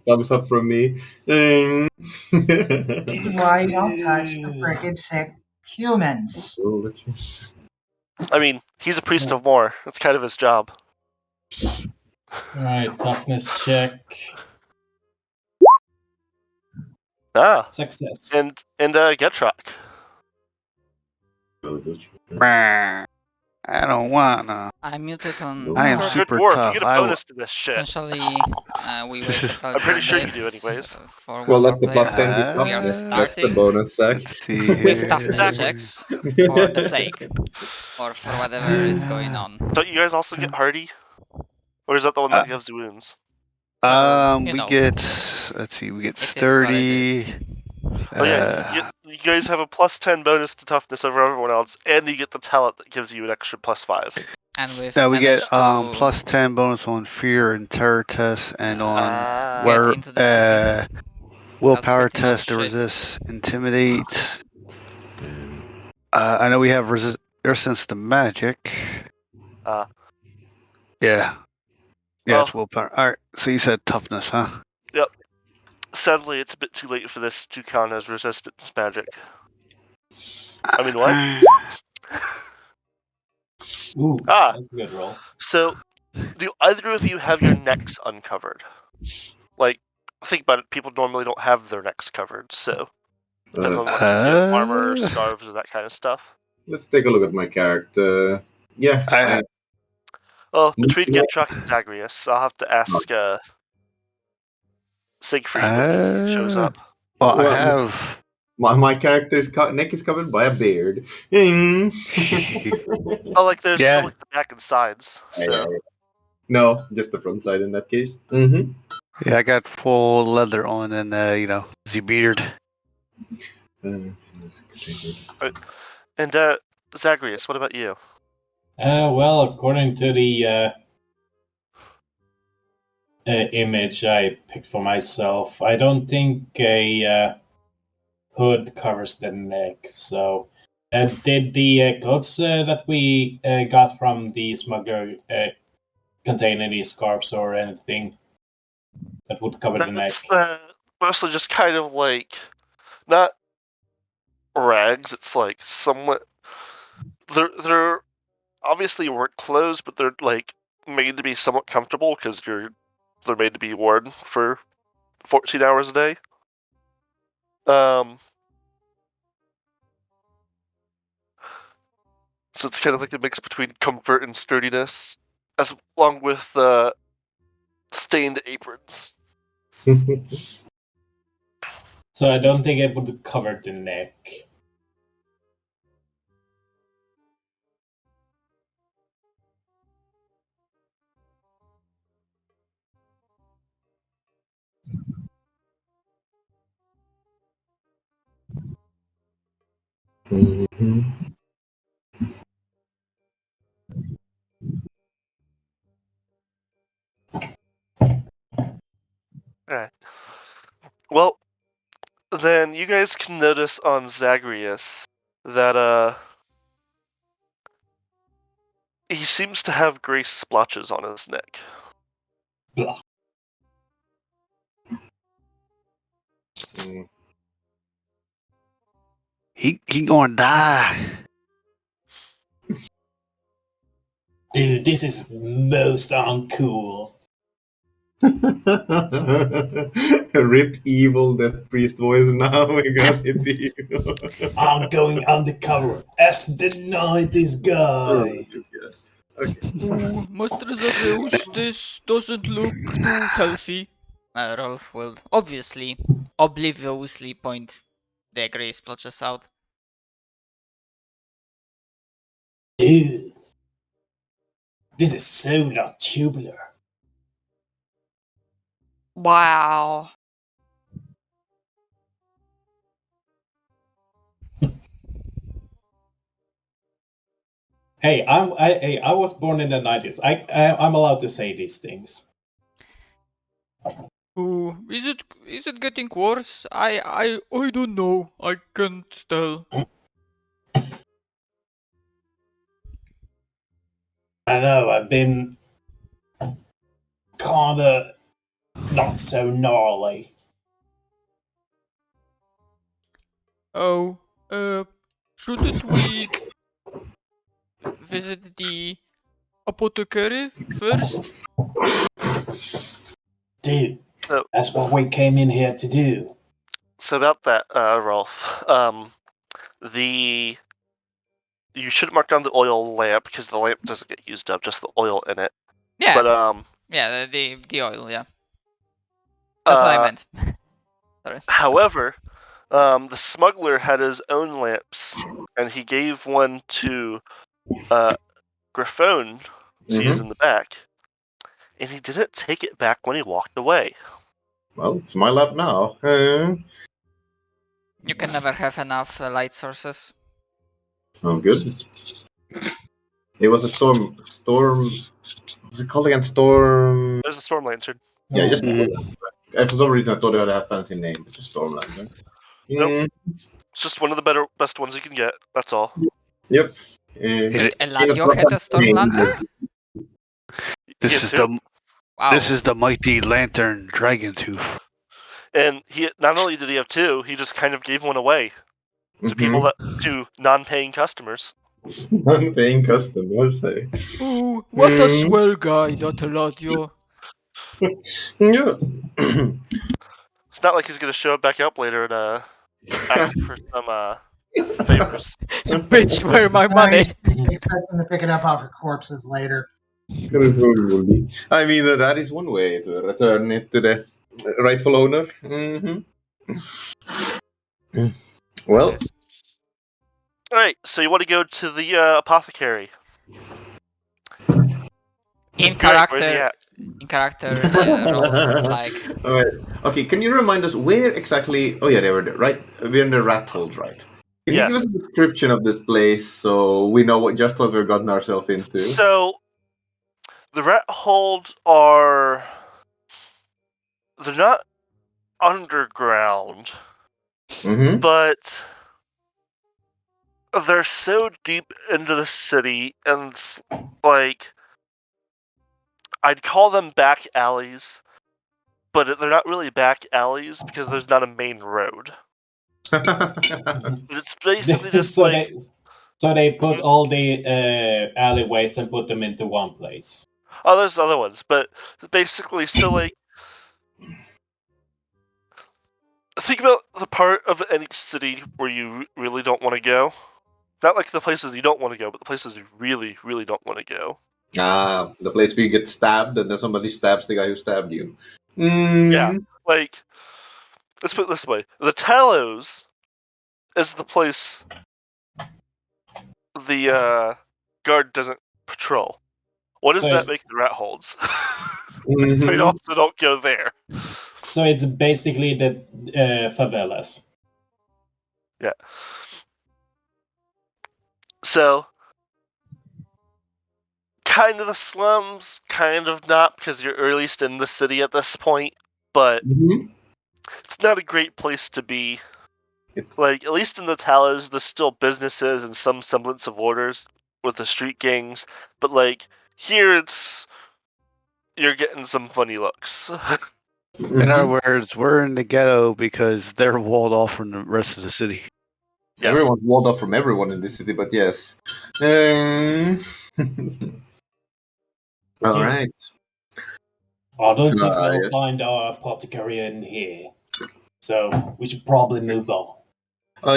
thumbs up from me. Ding. Why don't touch the frickin' sick humans? I mean, he's a priest of war. That's kind of his job. Alright, toughness check. Ah, Success. and get truck. I don't wanna. I muted on I am Discord. Good super dwarf. tough. You get a bonus to this shit. Essentially, we wait for I'm pretty sure you do anyways. For Well, one let the more plus player. 10 be We are toughness. That's the starting bonus, Zach. Let's see with here. toughness checks for the plague. Or for whatever is going on. Don't you guys also get hardy? Or is that the one that gives wounds? So, We get, let's see, we get it is what it is. 30. Oh yeah, you guys have a plus 10 bonus to toughness over everyone else, and you get the talent that gives you an extra plus 5. And we've Now we get managed to plus 10 bonus on fear and terror test, and on get into the city. willpower That's pretty test to much it. resist intimidate. I know we have resistance to magic. Yeah. Yeah, it's willpower. Alright, so you said toughness, huh? Yep. Sadly, it's a bit too late for this to count as resistance magic. I mean, what? Ooh, that's a good roll. So, do either of you have your necks uncovered? Like, think about it, people normally don't have their necks covered, so... Depends on what armor, scarves, or that kind of stuff. Let's take a look at my character. Yeah. Well, between Ginchuk and Zagreus, I'll have to ask Siegfried when he shows up. Well, I have... My character's neck is covered by a beard. Oh, like there's still like the back and sides. So. No, just the front side in that case. Mm-hmm. Yeah, I got full leather on and, the beard. And Zagreus, what about you? Well, according to the image I picked for myself, I don't think a hood covers the neck. So, did the clothes that we got from the smuggler contain any scarves or anything that would cover the neck? Mostly just kind of like, not rags. It's like somewhat. They're obviously work clothes, but they're like made to be somewhat comfortable because they're made to be worn for 14 hours a day. So it's kind of like a mix between comfort and sturdiness, along with stained aprons. So I don't think it would cover the neck. Alright. Well, then you guys can notice on Zagreus that he seems to have gray splotches on his neck. Blah. He gonna die. Dude, this is most uncool. Rip evil that priest voice now. We got hip evil. I'm going undercover as the night guy. Okay. Master Zagreus, this doesn't look too healthy. Rolf will obviously, obliviously point the grey splotches out. Dude, this is so not tubular. Wow. Hey, I was born in the 90s. I'm allowed to say these things. Oh, is it getting worse? I don't know. I can't tell. I know, I've been kinda not so gnarly. Oh, shouldn't we visit the apothecary first? Dude, So, that's what we came in here to do. so about that, Rolf, you should mark down the oil lamp because the lamp doesn't get used up, just the oil in it. Yeah, But yeah, the oil, yeah. That's what I meant. Sorry. However, the smuggler had his own lamps, and he gave one to Griffon to use in the back, and he didn't take it back when he walked away. Well, it's my lab now. You can never have enough light sources. Sounds good. It was a storm. What's it called again? Storm. There's a storm lantern. Yeah, just. Mhm. For some reason, I thought it had a fancy name. It's a storm lantern. Nope. It's just one of the best ones you can get. That's all. Yep. Eladio had a storm lantern? This is the Wow. this is the mighty lantern dragon tooth. And he not only did he have two, he just kind of gave one away to people to non-paying customers. Non-paying customers, say. Ooh, what a swell guy, that Eladio. Yeah. It's not like he's gonna show back up later and ask for some favors. Bitch, where my money? Expect them to pick it up off of corpses later. I mean, that is one way to return it to the rightful owner. Well, Alright, so you want to go to the apothecary. In Great, where's he character, at? Rolls is like, alright. Okay, can you remind us where exactly? Oh yeah, they were there, right? We're in the rat holes, right? Can you Yes. give us a description of this place so we know what we've gotten ourselves into? So, the rat holes are... They're not underground, but they're so deep into the city, and like... I'd call them back alleys, but they're not really back alleys because there's not a main road. It's basically just so like... they put all the alleyways and put them into one place. Oh, there's other ones, but basically, so like... Think about the part of any city where you really don't want to go. Not like the places you don't want to go, but the places you really, really don't want to go. Ah, the place where you get stabbed and then somebody stabs the guy who stabbed you. Yeah, like, let's put it this way. The Talos is the place the guard doesn't patrol. What does that make the rat holes? They also don't go there. So it's basically the favelas. Yeah. So, kind of the slums, kind of not, because you're at least in the city at this point, but it's not a great place to be. Like, at least in the Talos, there's still businesses and some semblance of orders with the street gangs, but like, here you're getting some funny looks. In other words, we're in the ghetto because they're walled off from the rest of the city. Yes. Everyone's walled off from everyone in this city, but yes. All right. I don't think yes. we'll find our apothecary in here. So we should probably move on.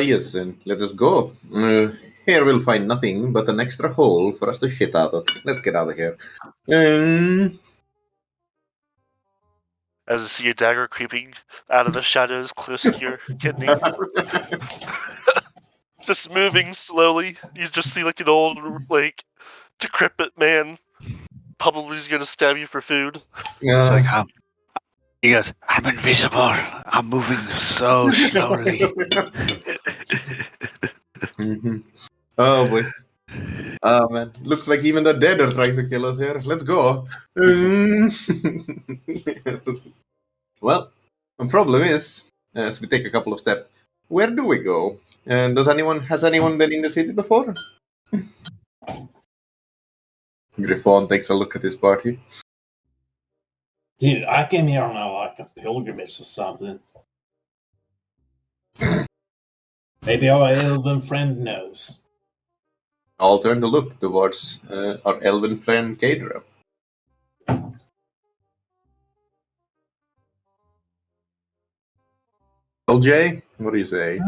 Yes, and let us go. Here we'll find nothing but an extra hole for us to shit out of. Let's get out of here. As you see a dagger creeping out of the shadows close to your kidney. Just moving slowly. You just see like an old, like, decrepit man. Probably is gonna stab you for food. It's like, he goes, I'm invisible. I'm moving so slowly. Oh boy. Oh man, looks like even the dead are trying to kill us here. Let's go. Well, the problem is, as we take a couple of steps, where do we go? And has anyone been in the city before? Griffon takes a look at his party. Dude, I came here on a like a pilgrimage or something. Maybe our elven friend knows. I'll turn to look towards our elven friend Kadra. LJ, what do you say?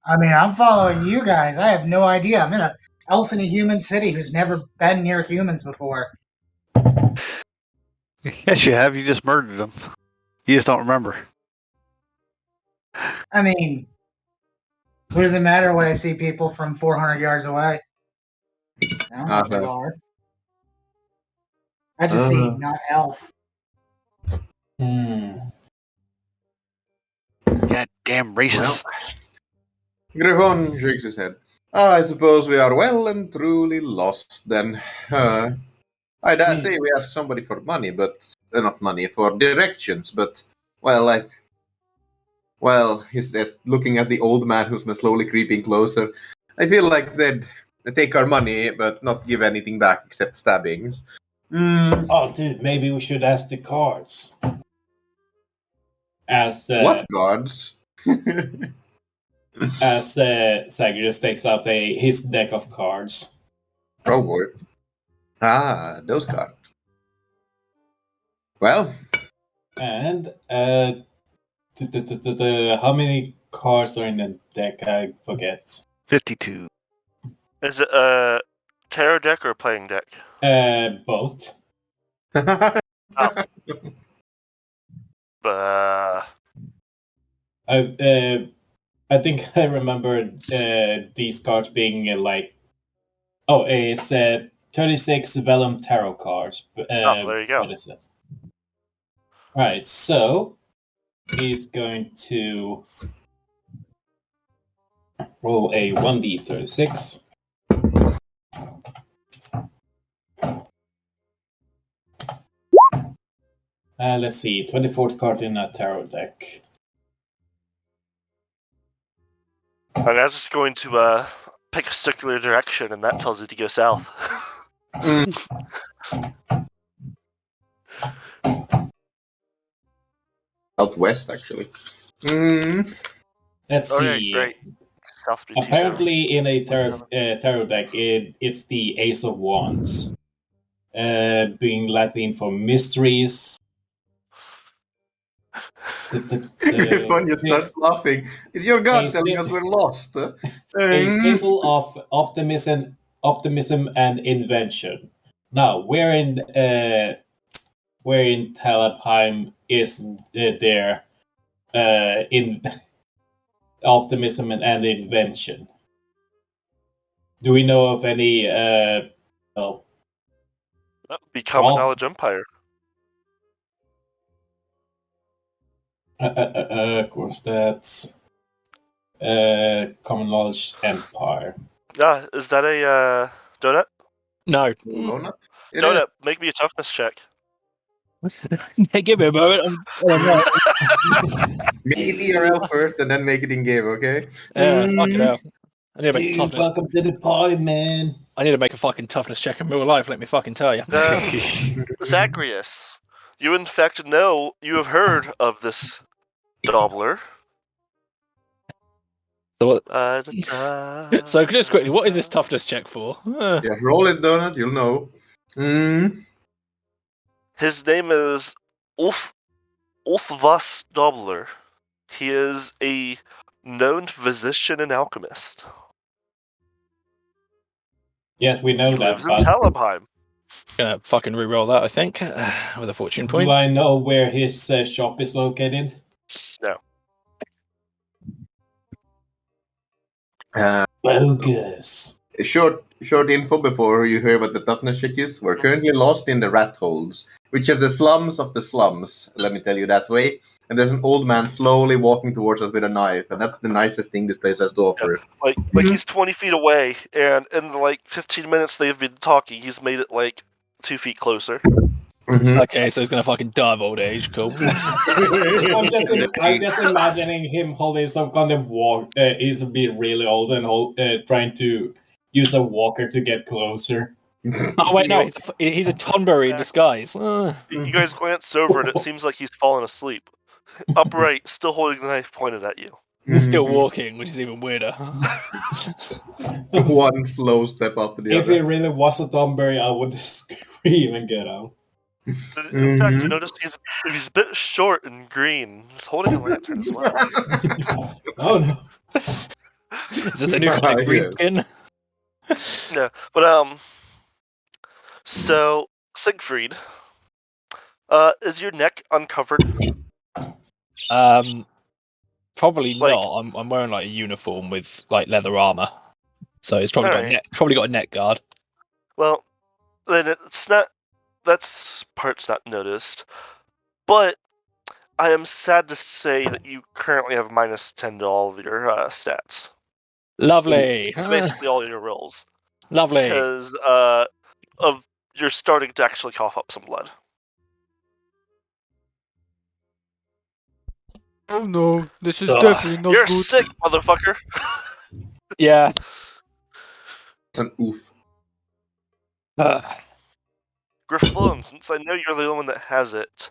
I mean, I'm following you guys. I have no idea. I'm in an elf in a human city who's never been near humans before. Yes, you have. You just murdered them. You just don't remember. I mean, what does it matter when I see people from 400 yards away? I don't know what they are. I just see not elf. Goddamn racist. Grihon shakes his head. I suppose we are well and truly lost then. I dare say we ask somebody for money, but not money, for directions, but he's just looking at the old man who's slowly creeping closer. I feel like they'd take our money, but not give anything back except stabbings. Oh, dude, maybe we should ask the cards. As What guards? as Zagreus takes out his deck of cards. Oh boy. Ah, those cards. Well. And how many cards are in the deck? I forget. 52. Is it a tarot deck or a playing deck? Both. I think I remember these cards being it's 36 Vellum Tarot cards. There you go. What is it? Right, so he's going to roll a 1d36. Let's see, 24th card in a tarot deck. And that's just going to pick a circular direction, and that tells you to go south. Southwest, actually. Let's see. Okay, great. South would be too Apparently, in a tarot deck, it's the Ace of Wands, being Latin for mysteries. Vanya starts laughing. Is your God telling us we're lost? A symbol of optimism and invention. Now, where in Talabheim is there in optimism and invention? Do we know of any? That would be Common Knowledge Empire. Of course, that's Common Knowledge Empire. Is that a donut? No. Donut? Donut, make me a toughness check. Hey, give me a moment. Make it IRL first and then make it in game, okay? Fucking hell. I need to make a Dude, toughness. welcome to the party, man. I need to make a fucking toughness check in real life. Let me fucking tell you. Zagreus, you in fact you have heard of this Dobbler. So what? So just quickly, what is this toughness check for? Yeah, roll it, Donut, you'll know. His name is Ulfvas Dobbler. He is a known physician and alchemist. Yes, we know He that. lives in Talabheim. Gonna fucking re-roll that, I think, with a fortune point. Do I know where his shop is located? No. Bogus. Short info before you hear what the toughness check is. We're currently lost in the rat holes, which are the slums of the slums, let me tell you that way. And there's an old man slowly walking towards us with a knife, and that's the nicest thing this place has to offer. Yeah, like he's 20 feet away, and in 15 minutes they've been talking, he's made it 2 feet closer. Okay, so he's gonna fucking die of old age. Cool. I'm just imagining him holding some kind of walk. He's being really old and trying to use a walker to get closer. Oh wait, no, he's a Tonberry in disguise. You guys glance over and it seems like he's fallen asleep. Upright, still holding the knife pointed at you. He's still walking, which is even weirder. One slow step after the If he other. really was a Tomberry, I would scream and get out. In fact, you notice he's a bit short and green. He's holding a lantern as well. Oh no. Is this a new kind of green skin? Yeah, but so Siegfried, is your neck uncovered? Probably Like- not. I'm wearing like a uniform with like leather armor, so it's probably Alright. probably got a neck guard. Well, then it's not. That's part's not noticed. But I am sad to say that you currently have -10 to all of your stats. Lovely. So basically, all your rolls. Lovely. Because of you're starting to actually cough up some blood. Oh no, this is Ugh. definitely not You're good. sick, motherfucker. Yeah. An oof. Griffon, since I know you're the only one that has it,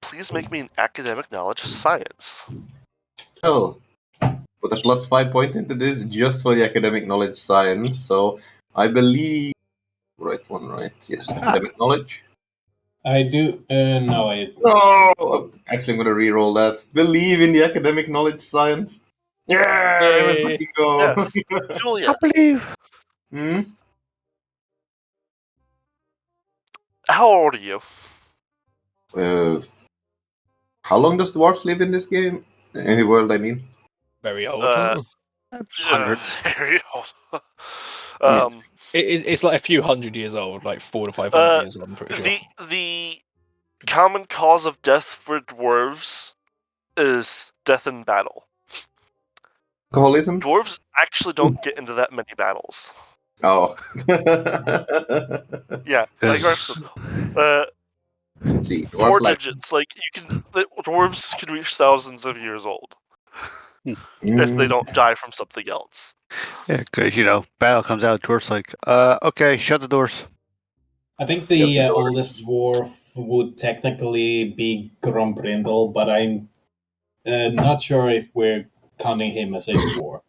please make me an academic knowledge science. Oh. Put a +5 point into this just for the academic knowledge science. So I believe. Right one, right? Yes, academic knowledge. I do. No, I. Oh, actually, I'm gonna re-roll that. Believe in the academic knowledge science. Yeah, Yay. let's fucking go. Yes. Julius, I believe. Hmm? how old are you? How long does dwarves live in this game? In the world, I mean. Very old. Hundreds. Very old. It's like a few hundred years old, like 400 to 500 years old. I'm pretty sure. The common cause of death for dwarves is death in battle. Alcoholism? Dwarves actually don't get into that many battles. Oh. Yeah, like Yes. See, 4 dwarf life. digits. Like the dwarves can reach thousands of years old if they Mm. don't die from something else. Yeah, because battle comes out. Dwarf's like, okay, shut the doors. I think Yep, the the doors. oldest dwarf would technically be Grombrindel, but I'm not sure if we're counting him as a dwarf.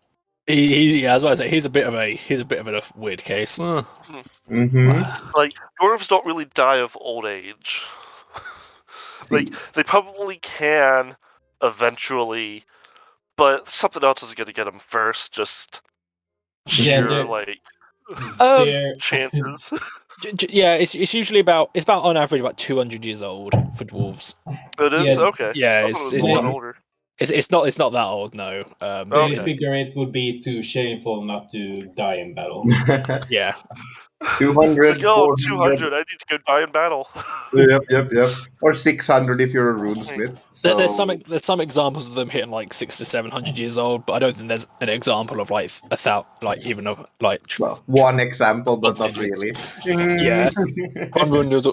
Yeah, I was about to say he's a bit of a weird case. Mm-hmm. Like dwarves don't really die of old age. Like they probably can eventually, but something else is gonna get them first. Just Yeah, sheer they're- They're- chances. Yeah, it's usually about on average about 200 years old for dwarves. It is Yeah. okay. Yeah, I thought it was it's a lot not- older. It's not that old, no. They Okay. figure it would be too shameful not to die in battle. Yeah. 200, It's like, oh, 400. 200. I need to go die in battle. Yep. Or 600 if you're a runesmith. So... There's some examples of them hitting like 600 to 700 years old, but I don't think there's an example of like Well, one example, but not digits. really. Yeah. Grombrindle's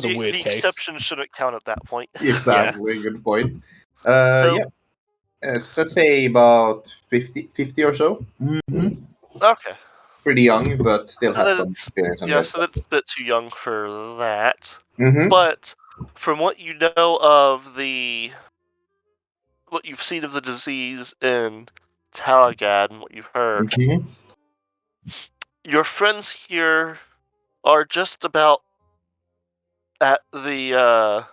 a weird the case. exception shouldn't count at that point. Exactly, good point. So- Yeah. Let's say about 50 or so. Okay. Pretty young, but still has Then some it's- experience. Yeah, so that's a bit too young for that. Mm-hmm. But from what you know of what you've seen of the disease in Talagad and what you've heard, Mm-hmm. your friends here are just about at the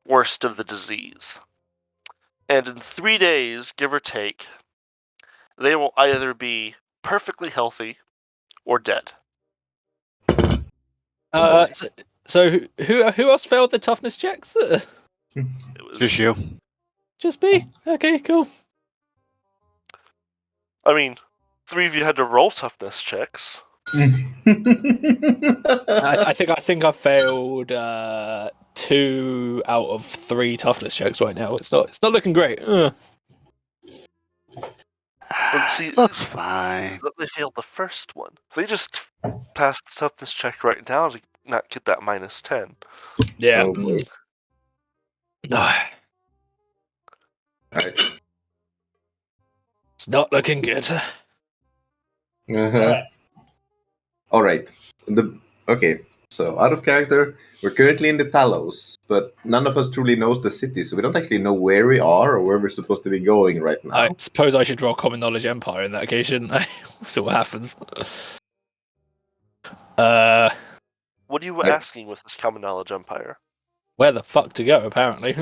worst of the disease. And in 3 days, give or take, they will either be perfectly healthy or dead. So who else failed the toughness checks? It was Just you. Just me. Okay, cool. I mean, 3 of you had to roll toughness checks. I think I failed 2 out of 3 toughness checks right now. It's not looking great. See, Looks fine. they failed the first one. They just passed the toughness check right now to not get that -10. Yeah. Oh, boy. Alright. It's not looking good. Uh-huh. All right. Okay. So out of character, we're currently in the Talos, but none of us truly knows the city, so we don't actually know where we are or where we're supposed to be going right now. I suppose I should roll Common Knowledge Empire in that case, shouldn't I? See what happens. What are you asking with this common knowledge empire? Where the fuck to go? Apparently.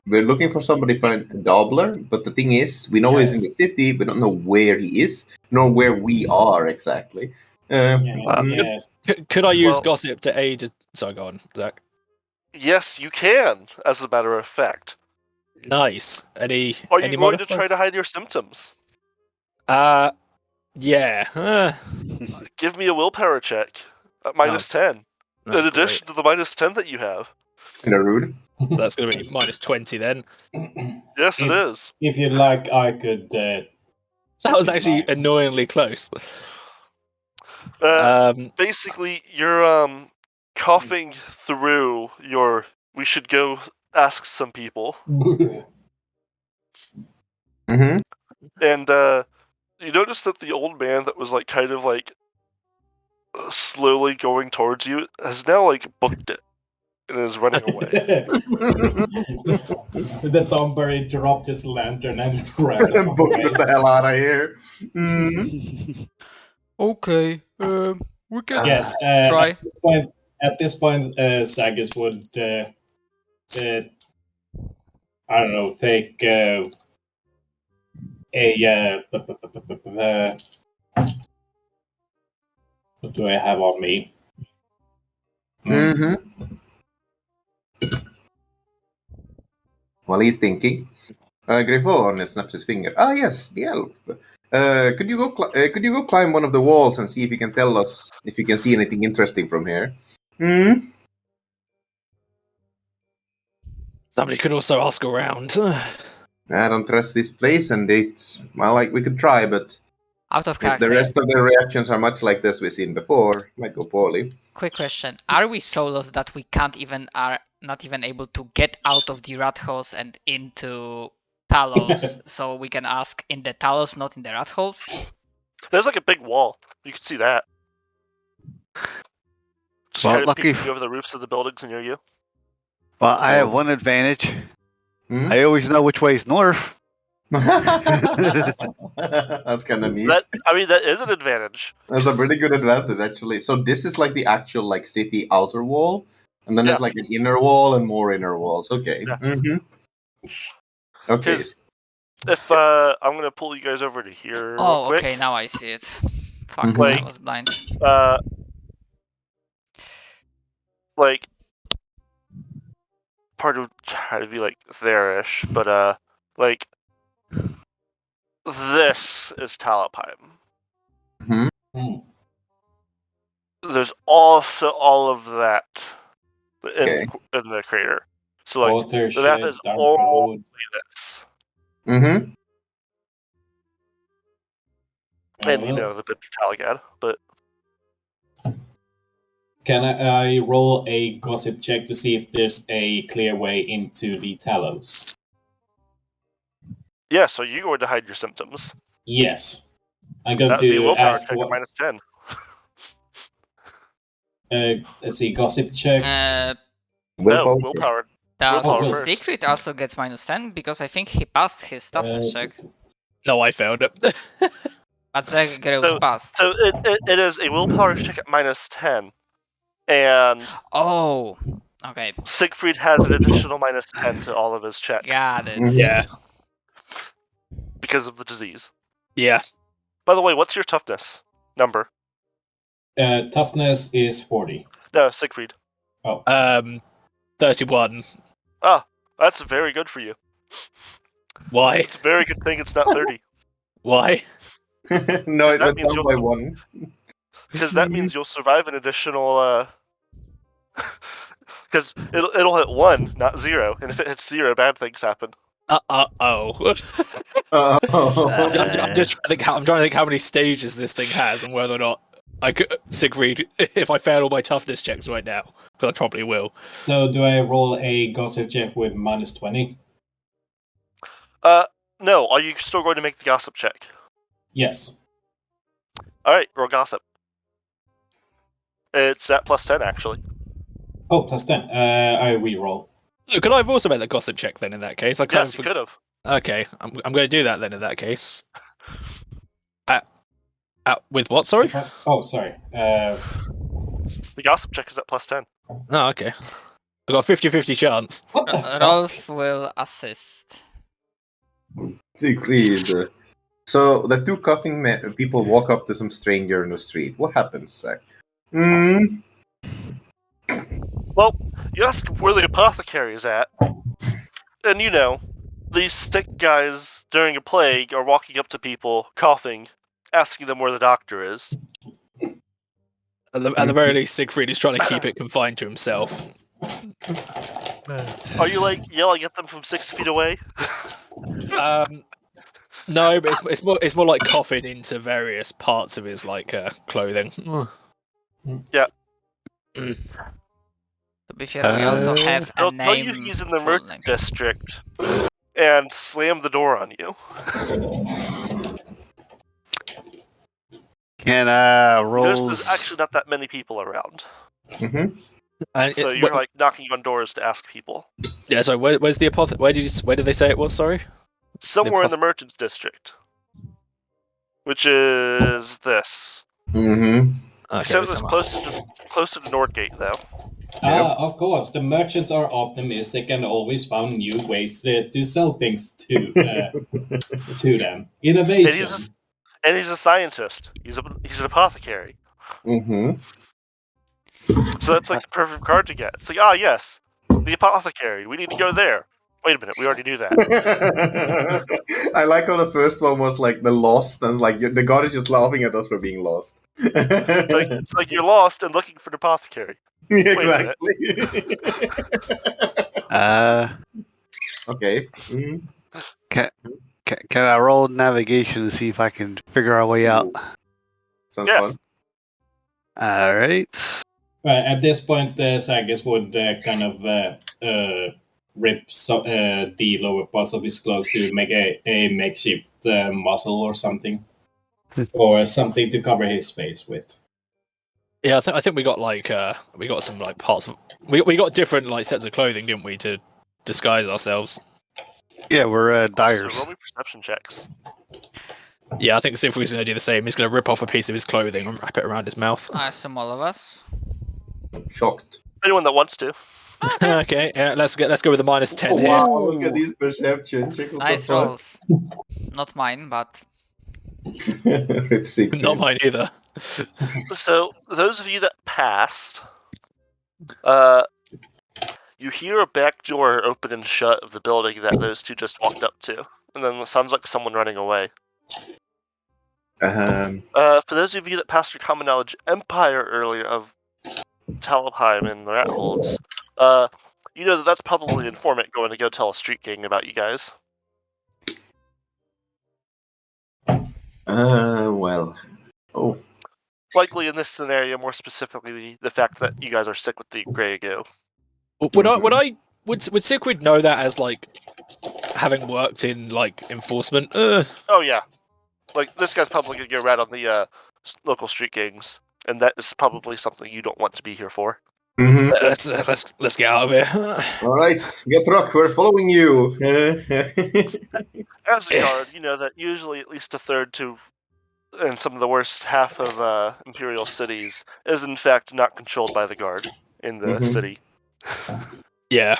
We're looking for somebody for a Dabbler, but the thing is, we know he's in the city, we don't know where he is, nor where we are exactly. Yes. Could I use Well- gossip to aid? Sorry, go on, Zach. Yes, you can, as a matter of fact. Nice. Any? Are you any going to try modifiers? to hide your symptoms? Yeah. Give me a willpower check at -10. No, in addition to the -10 that you have. Kind of rude. That's going to be -20 then. Yes, it is. If you like, I could. That was actually annoyingly close. Basically, you're coughing through your. We should go ask some people, Mm-hmm. and you notice that the old man that was like kind of like slowly going towards you has now like booked it and is running away. The Thornberry dropped his lantern and ran the fuck Book away. the hell out of here. Mm-hmm. Okay, we can Yes. try. At this point, Sagas would. I don't know. Take what do I have on me? Mm-hmm. While he's thinking, Griffon snaps his finger. Ah, yes, the elf. Could you go climb one of the walls and see if you can tell us if you can see anything interesting from here? Hmm. Somebody could also ask around. I don't trust this place, and it's like we could try, but Out of if the character. rest of the reactions are much like this we've seen before, it might go poorly. Quick question: are we so lost that we are not even able to get out of the rat holes and into Talos, so we can ask in the Talos, not in the rat holes? There's like a big wall. You can see that. Just Well, kind of lucky peeking over the roofs of the buildings near you. Well, I have one advantage. Hmm? I always know which way is north. That's kind of neat. That is an advantage. That's a pretty good advantage, actually. So this is like the actual like city outer wall, and then there's like an inner wall and more inner walls. Okay. Yeah. Mm-hmm. Okay. His- If I'm gonna pull you guys over to here. real Oh, quick. okay, now I see it. Fuck, Mhm. I Like- was blind. Like part of try to be like there-ish, but like this is Talabheim. Mhm. There's also all of that Okay. in the crater. So like Water, the map shit, is dark all road. this, Mm-hmm. and you know the bit of Talagad, but Can I roll a gossip check to see if there's a clear way into the Talos? yeah. So you're going to hide your symptoms. Yes. I'm going That would be a to willpower ask check at what. -10. Let's see, gossip check. No, Willpower. willpower. Does Willpower first. Secret also gets -10? Because I think he passed his toughness check. No, I failed it. But Zagreus passed. So it is a willpower check at -10, and Oh, okay, Siegfried has an additional -10 to all of his checks got it. Mhm. Yeah. because of the disease. Yeah. By the way, what's your toughness number? Toughness is 40. No, Siegfried. 31. Ah, that's very good for you. Why? It's a very good thing it's not 30, Why? No, it That went means down you'll- by one. because that means you'll survive an additional. Because it'll hit 1, not 0, and if it hits 0, bad things happen. Oh. Oh. I'm just trying to think I'm trying to think how many stages this thing has and whether or not I could Siegfried if I fail all my toughness checks right now, because I probably will. So do I roll a gossip check with -20? No, are you still going to make the gossip check? Yes. Alright, roll gossip. It's at +10, actually. Oh, +10. I re-roll. Oh, could I have also made the gossip check then in that case? Yes, you could have. Okay, I'm going to do that then in that case. With what, sorry? Oh, sorry. The gossip check is at +10. Oh, okay. I got a 50-50 chance. What the fuck? Rolf will assist. Agreed. So the two coughing people walk up to some stranger in the street. What happens, Zach? Well, you ask where the apothecary is at, and you know, these sick guys during a plague are walking up to people, coughing, asking them where the doctor is. At the very least, Siegfried is trying to keep it confined to himself. Are you like yelling at them from 6 feet away? No, but it's more like coughing into various parts of his clothing. Yeah. To be fair, we also have a They'll tell name. you he's in the full merchant name. district and slam the door on you. Can I Notice roll? there's actually not that many people around. Mm-hmm. And So you're like knocking on doors to ask people. yeah. So where's the where did they say it was? Sorry. Somewhere in the merchant's district. Which is this. Mm-hmm. Okay, Except it's closer to Nordgate, though. Of course, the merchants are optimistic and always found new ways to sell things to them. Innovation. And he's a scientist. He's an apothecary. Mm-hmm. So that's like the perfect card to get. It's like, ah, yes, the apothecary. We need to go there. Wait a minute, we already knew that. I like how the first one was like the lost, and like the god is just laughing at us for being lost. It's like you're lost and looking for the apothecary. Exactly. Okay. Mm-hmm. Can I roll navigation to see if I can figure our way out? Sounds Yes. fun. All right. At this point, Sagas would kind of rip the lower parts of his cloak to make a makeshift muzzle or something. Or something to cover his face with. Yeah, I think we got we got some parts of we got different sets of clothing, didn't we, to disguise ourselves? Yeah, we're dyers. So roll me perception checks. Yeah, I think Siegfried's going to do the same. He's going to rip off a piece of his clothing and wrap it around his mouth. I assume all of us. Shocked. Anyone that wants to. Okay, yeah, let's go with the -10 here. Wow, look at these perceptions. Check what Nice the fuck. rolls. Not mine, but Rip Siegfried. Not mine either. So, those of you that passed, you hear a back door open and shut of the building that those two just walked up to. And then it sounds like someone running away. For those of you that passed your common knowledge empire earlier of Talabheim and the Rat Holds, you know that's probably an informant going to go tell a street gang about you guys. Well. Oh. Likely in this scenario, more specifically, the fact that you guys are sick with the grey goo. Would Siegfried know that as having worked in enforcement? Oh yeah, this guy's probably gonna go rat on the local street gangs, and that is probably something you don't want to be here for. Mm-hmm. Let's get out of here. All right, get rock. We're following you. As a guard, you know that usually at least a third to, and some of the worst half of imperial cities is in fact not controlled by the guard in the city. Yeah,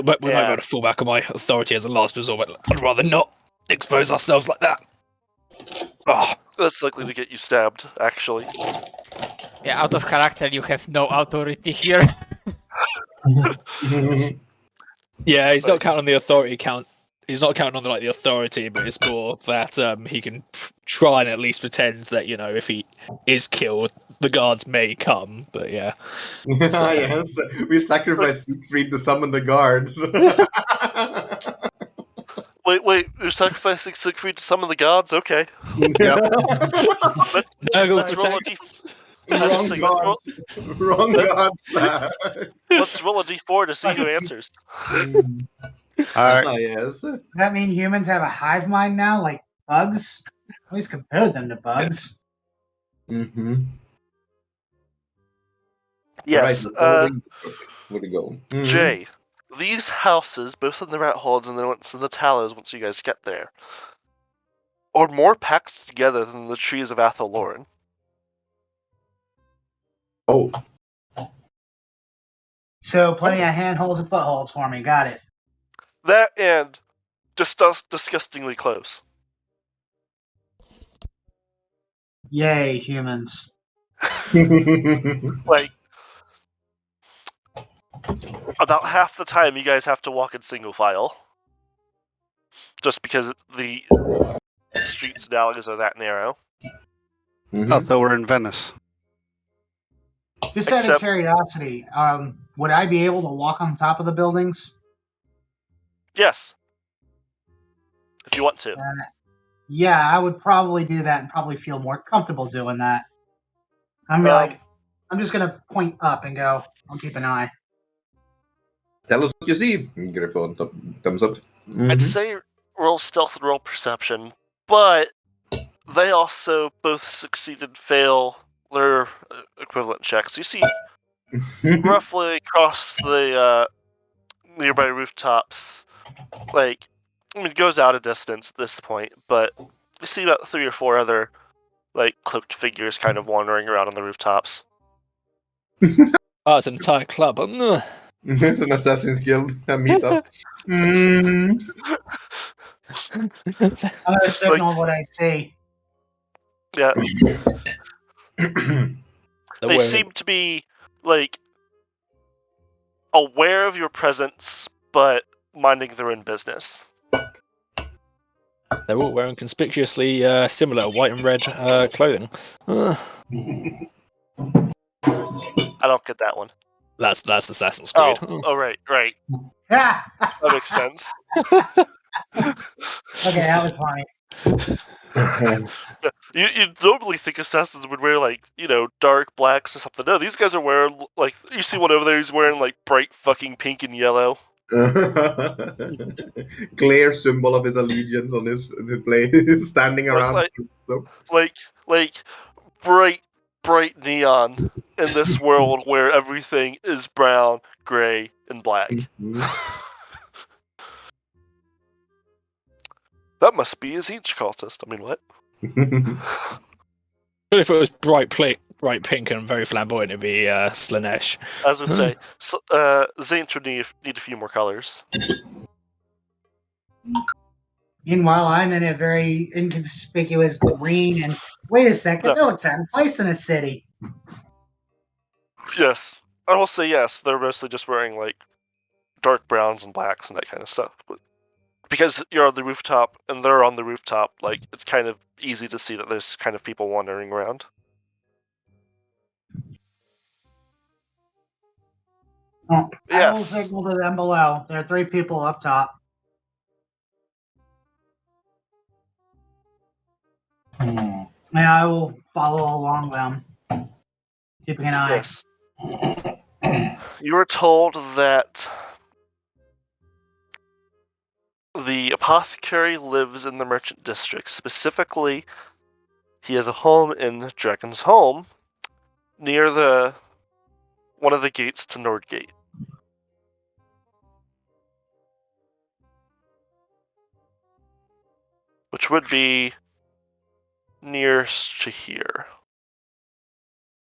but we might be able to fall back on my authority as a last resort, but I'd rather not expose ourselves like that. Oh. That's likely to get you stabbed, actually. yeah, out of character, you have no authority here. Yeah, he's not counting on the authority count. He's not counting on the authority, but it's more that he can try and at least pretend that if he is killed, the guards may come. But yeah, Yes, we sacrifice Siegfried to summon the guards. Wait, you're sacrificing Siegfried to summon the gods? Okay. Yep. Let's roll a Wrong gods. Let's roll a d4 to see who answers. All right. Yes. Does that mean humans have a hive mind now, like bugs? Always compared them to bugs. Mm-hmm. Yes, Where to go? Mhm. Jay, these houses, both in the rat holes and then once in the tallows, once you guys get there, are more packed together than the trees of Athel-Loren. Oh, So plenty of handholds and footholds for me. Got it. That and just disgustingly close. Yay, humans. Like, about half the time you guys have to walk in single file. Just because the streets and alleys are that narrow. Mhm. Oh, so we're in Venice. Just out of Except- curiosity, would I be able to walk on top of the buildings? Yes. If you want to. Yeah, I would probably do that and probably feel more comfortable doing that. I'm just gonna point up and go, I'll keep an eye. Tell us what you see. Give it a thumbs up. I'd Mhm. say roll stealth and roll perception, but they also both succeed and fail their equivalent checks. You see roughly across the nearby rooftops, like, I mean, it goes out a distance at this point, but you see about 3 or 4 other, like, cloaked figures kind of wandering around on the rooftops. Oh, it's an entire club. It's an Assassin's Guild meetup. Mm. I'm gonna signal what I see. Yeah, They're they wearing- seem to be, like, aware of your presence, but minding their own business. They're all wearing conspicuously similar white and red clothing. I don't get that one. That's Assassin's Creed. Oh, right. Yeah. That makes sense. Okay, that was funny. You'd normally think assassins would wear, like, dark blacks or something. No, these guys are wearing, like, you see one over there, he's wearing, like, bright fucking pink and yellow. Clear symbol of his allegiance on his place, standing around. Like bright neon in this world where everything is brown, gray, and black. Mhm. That must be a Zinch cultist. I mean, what? But if it was bright pink and very flamboyant, it'd be Slanesh. As I say, Zinch would need a few more colors. Meanwhile, I'm in a very inconspicuous green and wait a second, that looks out of place in a city. Yes. I will say yes, they're mostly just wearing, like, dark browns and blacks and that kind of stuff. But because you're on the rooftop and they're on the rooftop, like, it's kind of easy to see that there's kind of people wandering around. Oh, I will Yes. signal to them below. There are 3 people up top. And I will follow along them, keeping an eye. Yes. You were told that the apothecary lives in the merchant district. Specifically, he has a home in Dragon's Home, near one of the gates to Nordgate. Which would be nearest to here.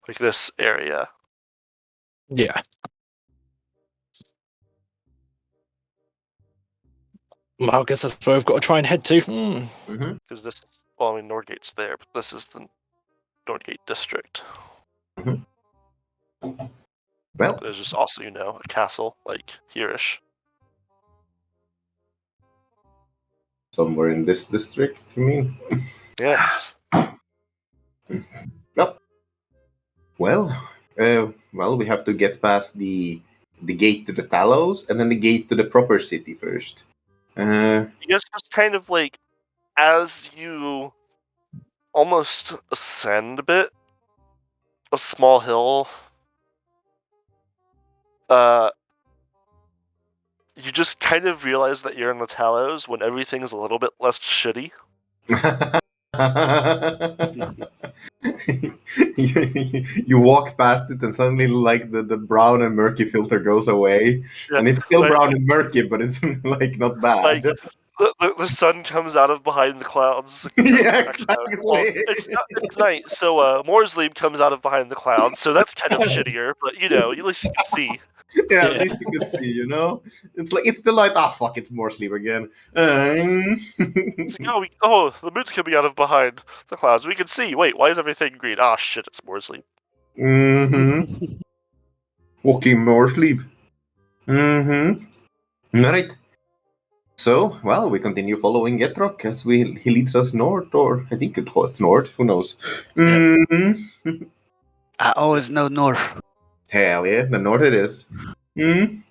Like this area. Yeah. Well, I guess that's where we've got to try and head to. Mhm. Because this, well, I mean, Nordgate's there, but this is the Nordgate district. Well, There's just also, a castle, like, here-ish. somewhere in this district, you mean? Yes. Well, we have to get past the gate to the Talos and then the gate to the proper city first. You guys just kind of, like, as you almost ascend a bit, a small hill, you just kind of realize that you're in the Talos when everything's a little bit less shitty. you walk past it, and suddenly, like the brown and murky filter goes away, Yeah, and it's still like- brown and murky, but it's like not bad. Like the sun comes out of behind the clouds. Yeah, Well, exactly. it's night, so Morsley comes out of behind the clouds, so that's kind of shittier. But at least you can see. Yeah, at Yeah. least you can see, you know? It's like, it's the light. Ah, fuck, it's more sleep again. It's like, oh, the moon's coming out of behind the clouds. We can see. Wait, why is everything green? Ah, shit, it's Morsley. Mm-hmm. Walking more sleep. Mm-hmm. Alright. So, well, we continue following Getrock as he leads us north, or I think it's north, who knows? Mm-hmm. I always know north. Hell yeah, the north it is. Mm.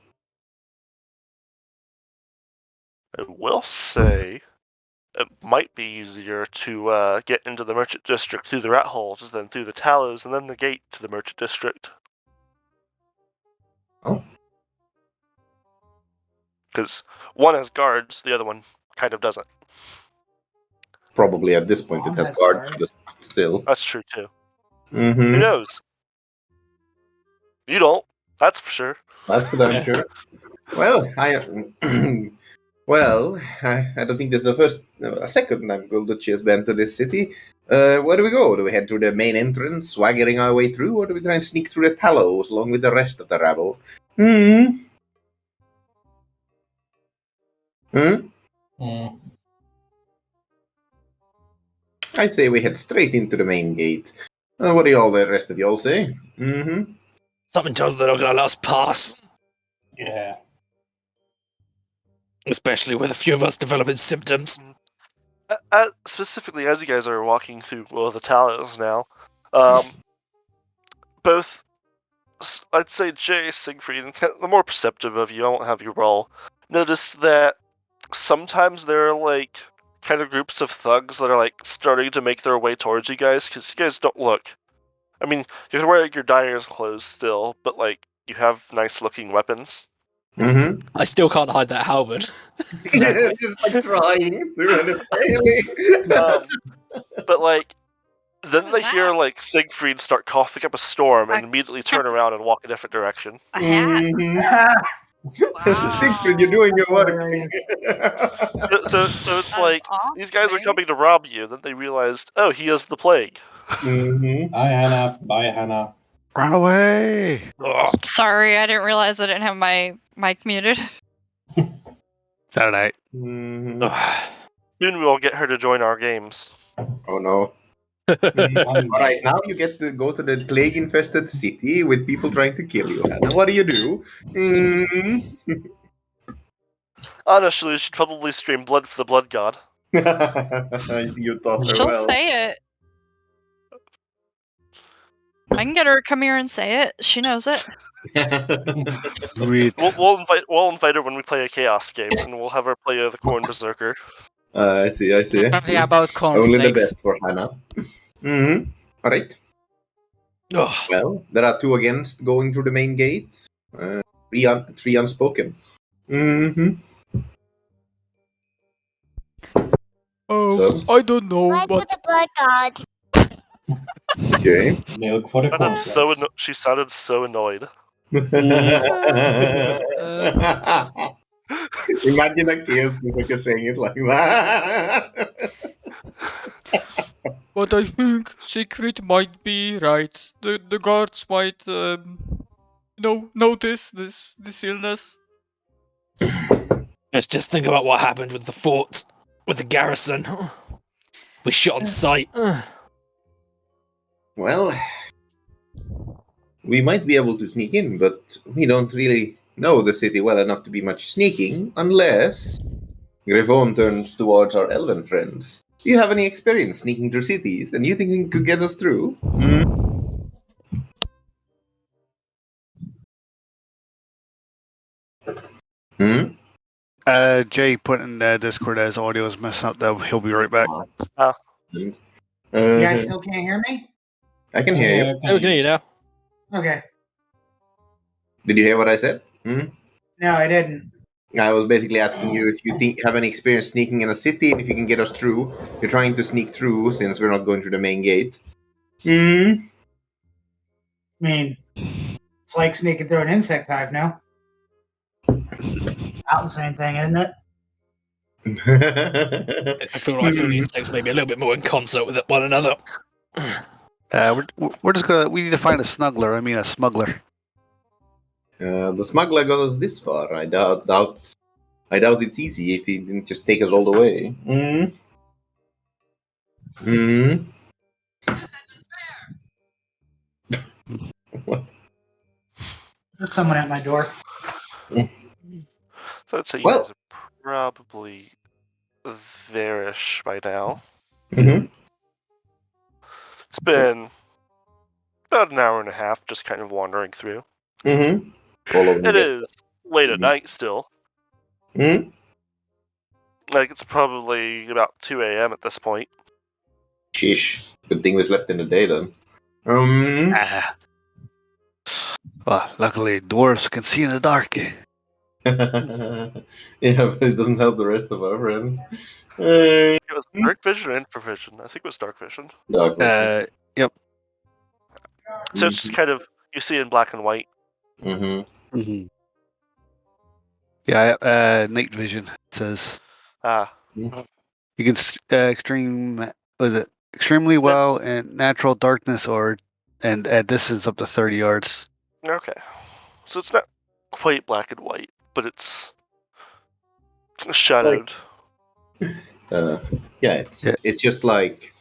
I will say it might be easier to get into the merchant district through the rat holes than through the tallows and then the gate to the merchant district. Oh. Because one has guards, the other one kind of doesn't. Probably at this point it Mom has has guards, guards. but still. That's true too. Who Mm-hmm. knows? You don't. That's for sure. That's for damn Yeah. sure. Well, I don't think this is the first, a second time Golducci has been to this city. Where do we go? Do we head through the main entrance, swaggering our way through, or do we try and sneak through the tallows along with the rest of the rabble? Hmm. Mm. I say we head straight into the main gate. What do all the rest of y'all say? Mm-hmm. Something tells me they're not gonna let us pass, Yeah. especially with a few of us developing symptoms. Specifically, as you guys are walking through the tallows now, both, I'd say Jay, Siegfried, and the more perceptive of you, I won't have you roll, notice that sometimes there are like kind of groups of thugs that are like starting to make their way towards you guys, because you guys don't look. I mean, you're wearing your dyer's clothes still, but like you have nice looking weapons. Mm-hmm. I still can't hide that halberd. Just like trying to and failing. But like, then What they was hear that? like Siegfried start coughing up a storm and I- immediately turn around and walk a different direction. A hat. Mhm. Wow. Siegfried, you're doing your work. So it's like these guys are awesome. coming to rob you. Then they realized, oh, he has the plague. Mhm. Bye, Hannah. Bye, Hannah. Run away! Ugh. Sorry, I didn't realize I didn't have my mic muted. It's alright. Mhm. Ugh. Soon we will get her to join our games. Oh no. One All right, day. now you get to go to the plague-infested city with people trying to kill you. Hannah. What do you do? Mm. Honestly, she'd probably scream blood for the blood god. You taught her She'll well. say it. I can get her to come here and say it. She knows it. Sweet. We'll invite her when we play a chaos game, and we'll have her play the Corn Berserker. I see. Something about Only the cornflakes. best for Hannah. Mm-hmm. All right. Ugh. Well, there are two against going through the main gate. Three unspoken. Mm-hmm. So? I don't know, Blood for but the blood god. Okay. Milk for the cornflakes. She sounded so annoyed. Imagine a chaos speaker saying it like that. but I think Secret might be right. The guards might notice this illness. Let's just think about what happened with the fort, with the garrison. We shot on sight. Well, we might be able to sneak in, but we don't really know the city well enough to be much sneaking, unless Griffon turns towards our elven friends. Do you have any experience sneaking through cities, and you think you could get us through? Hmm? Jay put in the Discord as audio is messing up, though. He'll be right back. You guys still can't hear me? I can hear you. Oh, we can hear you now. Okay. Did you hear what I said? No, I didn't. I was basically asking you if you have any experience sneaking in a city, and if you can get us through. You're trying to sneak through since we're not going through the main gate. Mm. I mean, it's like sneaking through an insect hive now. Not the same thing, isn't it? I feel the insects may be a little bit more in concert with one another. We're just gonna. We need to find a snuggler. I mean, a smuggler. The smuggler got us this far. I doubt it's easy if he didn't just take us all the way. What? There's someone at my door. So I'd say you Well- guys are probably there-ish by now. Mm-hmm. It's been about an hour and a half, just kind of wandering through. Mm-hmm. Following It the- is late at Mhm. night still. Mm-hmm. Like, it's probably about 2 a.m. at this point. Sheesh. Good thing we slept in the day then. Ah. Well, luckily dwarves can see in the dark. Yeah, but it doesn't help the rest of our friends. It was dark vision or infravision? I think it was dark vision. Dark vision. Yep. So it's just kind of, you see in black and white. Mm-hmm. Mm-hmm. Yeah. Night vision it says Ah, you can extremely well in natural darkness and at distance up to 30 yards. okay. So it's not quite black and white, but it's shadowed. It's just like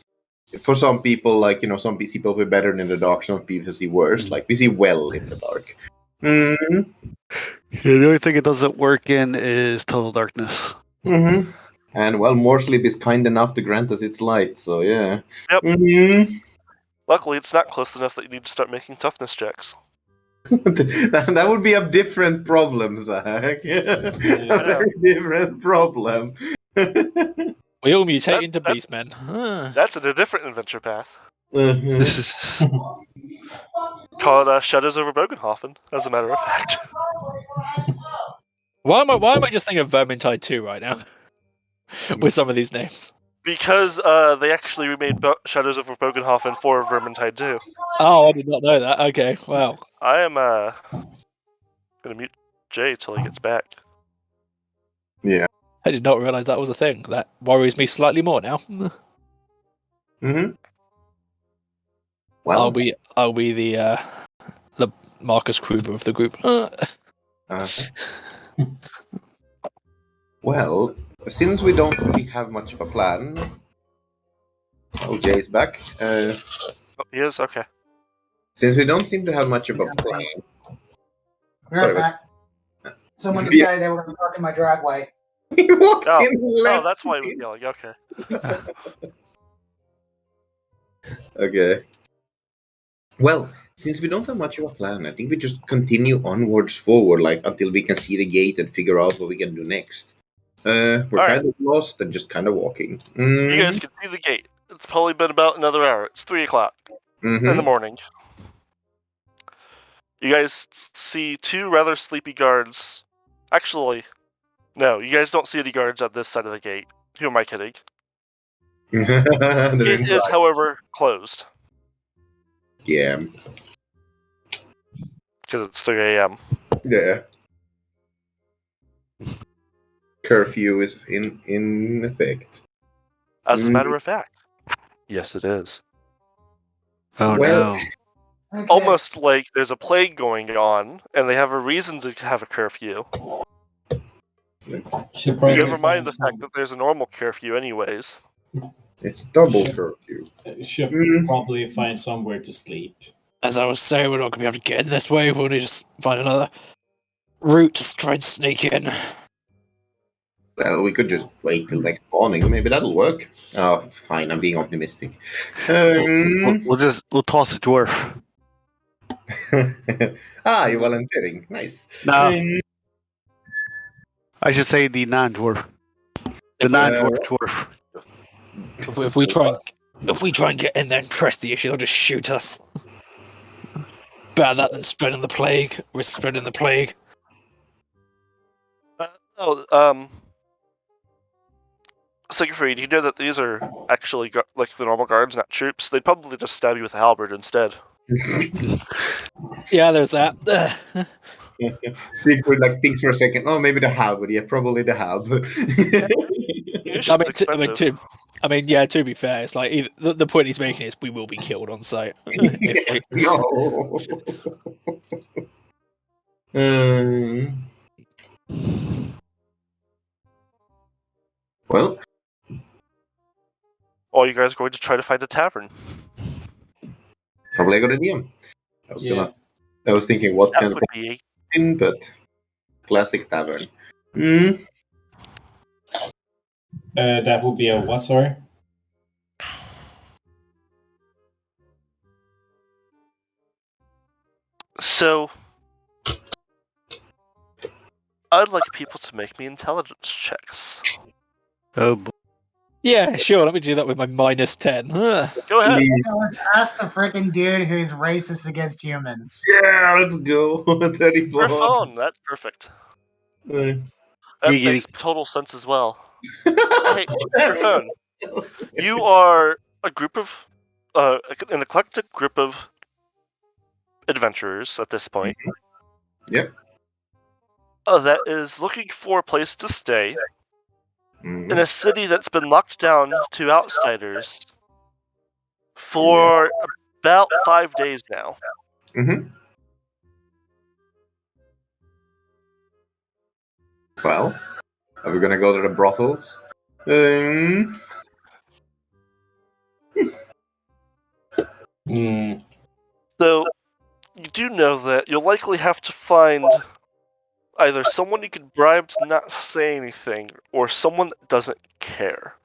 for some people, like some people who are better in the dark, some people see worse. Like we see well in the dark. Mm-hmm. Yeah, the only thing it doesn't work in is total darkness. Mm-hmm. And well, Morslip is kind enough to grant us its light, so yeah. Yep. Mm-hmm. Luckily, it's not close enough that you need to start making toughness checks. that would be a different problem, Zach. A very different problem. We all mutate into beastmen. That's in a different adventure path. Mhm. This is Called Shadows over Bogenhofen, as a matter of fact. Why am I just thinking of Vermintide 2 right now? With some of these names. Because they actually remade Shadows over Bogenhofen for Vermintide 2. Oh, I did not know that. Okay, well. I am gonna mute Jay till he gets back. Yeah. I did not realise that was a thing. That worries me slightly more now. Mm-hmm. Well, I'll be the Marcus Kruber of the group. well, since we don't really have much of a plan, Jay's back. Oh, he is? Okay. Since we don't seem to have much of a plan, We're Sorry, right back. Someone Yeah. decided they were going to park in my driveway. he walked Oh. in Oh, left. that's why he was yelling. Okay. Okay. Well, since we don't have much of a plan, I think we just continue onwards forward, like until we can see the gate and figure out what we can do next. We're Alright. kind of lost and just kind of walking. You guys can see the gate. It's probably been about another hour. It's 3 o'clock in the morning. You guys see two rather sleepy guards. Actually, no, you guys don't see any guards on this side of the gate. Who am I kidding? They're It is, inside. however, closed Yeah. because it's 3 a.m. Yeah. Curfew is in effect. As a matter of fact, yes, it is. oh Well, no. Okay. Almost like there's a plague going on, and they have a reason to have a curfew. Should probably Never mind find the fact that there's a normal curfew, anyways. It's double Shit. curfew. should Mm. probably find somewhere to sleep. As I was saying, we're not going to be able to get in this way. We'll need to find another route to try and sneak in. Well, we could just wait till next morning. Maybe that'll work. Oh, fine. I'm being optimistic. Um, We'll toss a dwarf. you're volunteering. Nice. No, Um, I should say the non-dwarf. The non-dwarf dwarf. If we try and get in there and press the issue, they'll just shoot us. Better that than spreading the plague. We're spreading the plague. Siegfried, you know that these are actually like the normal guards, not troops. They'd probably just stab you with a halberd instead. Yeah, there's that. Siegfried like thinks for a second. Oh, maybe the halberd. Yeah, probably the halberd. Yeah. To be fair, it's like the point he's making is we will be killed on sight. No. Well, Or you guys are going to try to find a tavern. probably a good idea. I was thinking what That kind of would be thing, but classic tavern. That would be a what, sorry? So, I'd like people to make me intelligence checks. Oh boy. Yeah, sure. Let me do that with my -10. Go ahead. Let's ask the freaking dude who's racist against humans. Yeah, let's go. 34. Griffon, that's perfect. That makes total sense as well. Hey, Griffon, you are a group of, an eclectic group of adventurers at this point. Yep. That is looking for a place to stay in a city that's been locked down to outsiders for about 5 days now. Well, are we gonna go to the brothels? So, you do know that you'll likely have to find either someone you can bribe to not say anything, or someone that doesn't care.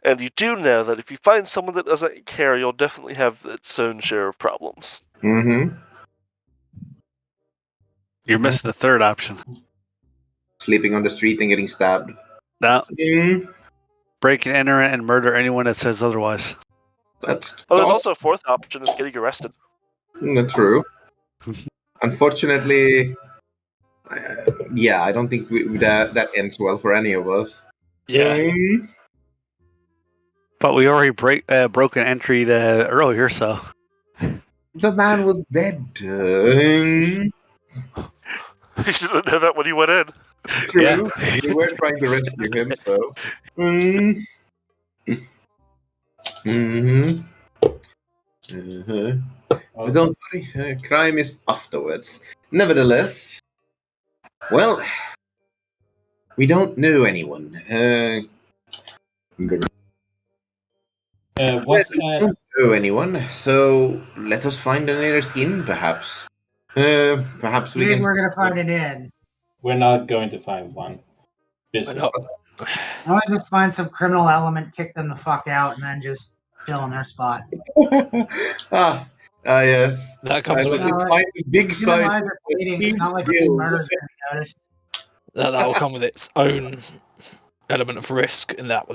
And you do know that if you find someone that doesn't care, you'll definitely have its own share of problems. You're missing the third option. Sleeping on the street and getting stabbed. No. Break and enter and murder anyone that says otherwise. There's also a fourth option, is getting arrested. Not true. Unfortunately, I don't think that ends well for any of us. Yeah. But we already broke an entry earlier, so. The man was dead. You didn't know that when you went in. True. Yeah. We were trying to rescue him, so. But don't worry, crime is afterwards. Nevertheless, well, we don't know anyone. What's We don't know anyone, so let us find the nearest inn, perhaps. Perhaps we Maybe can. we're gonna find an inn. We're not going to find one. No. I want to just find some criminal element, kick them the fuck out, and then just chill in their spot. Yes. That comes with find a big size. It's not like two murders are gonna be noticed. that will come with its own element of risk in that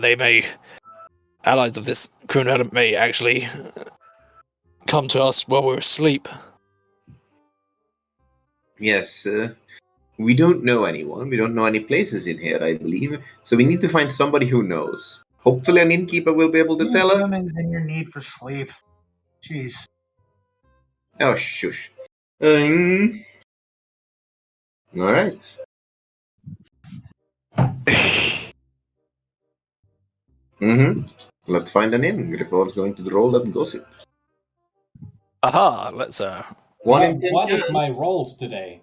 allies of this criminal element may actually come to us while we're asleep. Yes, we don't know anyone. We don't know any places in here, I believe. So we need to find somebody who knows. Hopefully an innkeeper will be able to tell us. Humans and your need for sleep. Jeez. Oh, shush. Alright. Let's find an inn. Griffon's going to roll that gossip. Aha, let's What is my rolls today?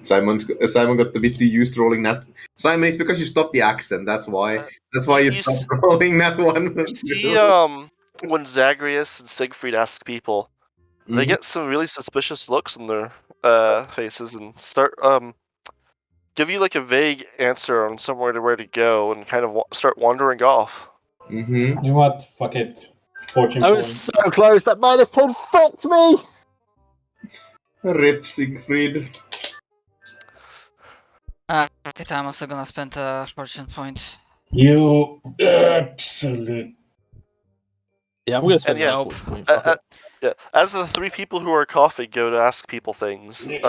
Simon got a bit too used to rolling that. Simon, it's because you stopped the accent. That's why. That's why you stopped rolling that one. See, when Zagreus and Siegfried ask people, they get some really suspicious looks in their faces and start give you like a vague answer on somewhere to where to go and kind of start wandering off. You know what? Fuck it. Fortune I was so close. That -10 fucked me. Rip Siegfried. Fuck it, I'm also gonna spend a fortune point. You absolute. Yeah, I'm gonna spend And yeah, a fortune point. Fuck it. Yeah, as the three people who are coughing go to ask people things, they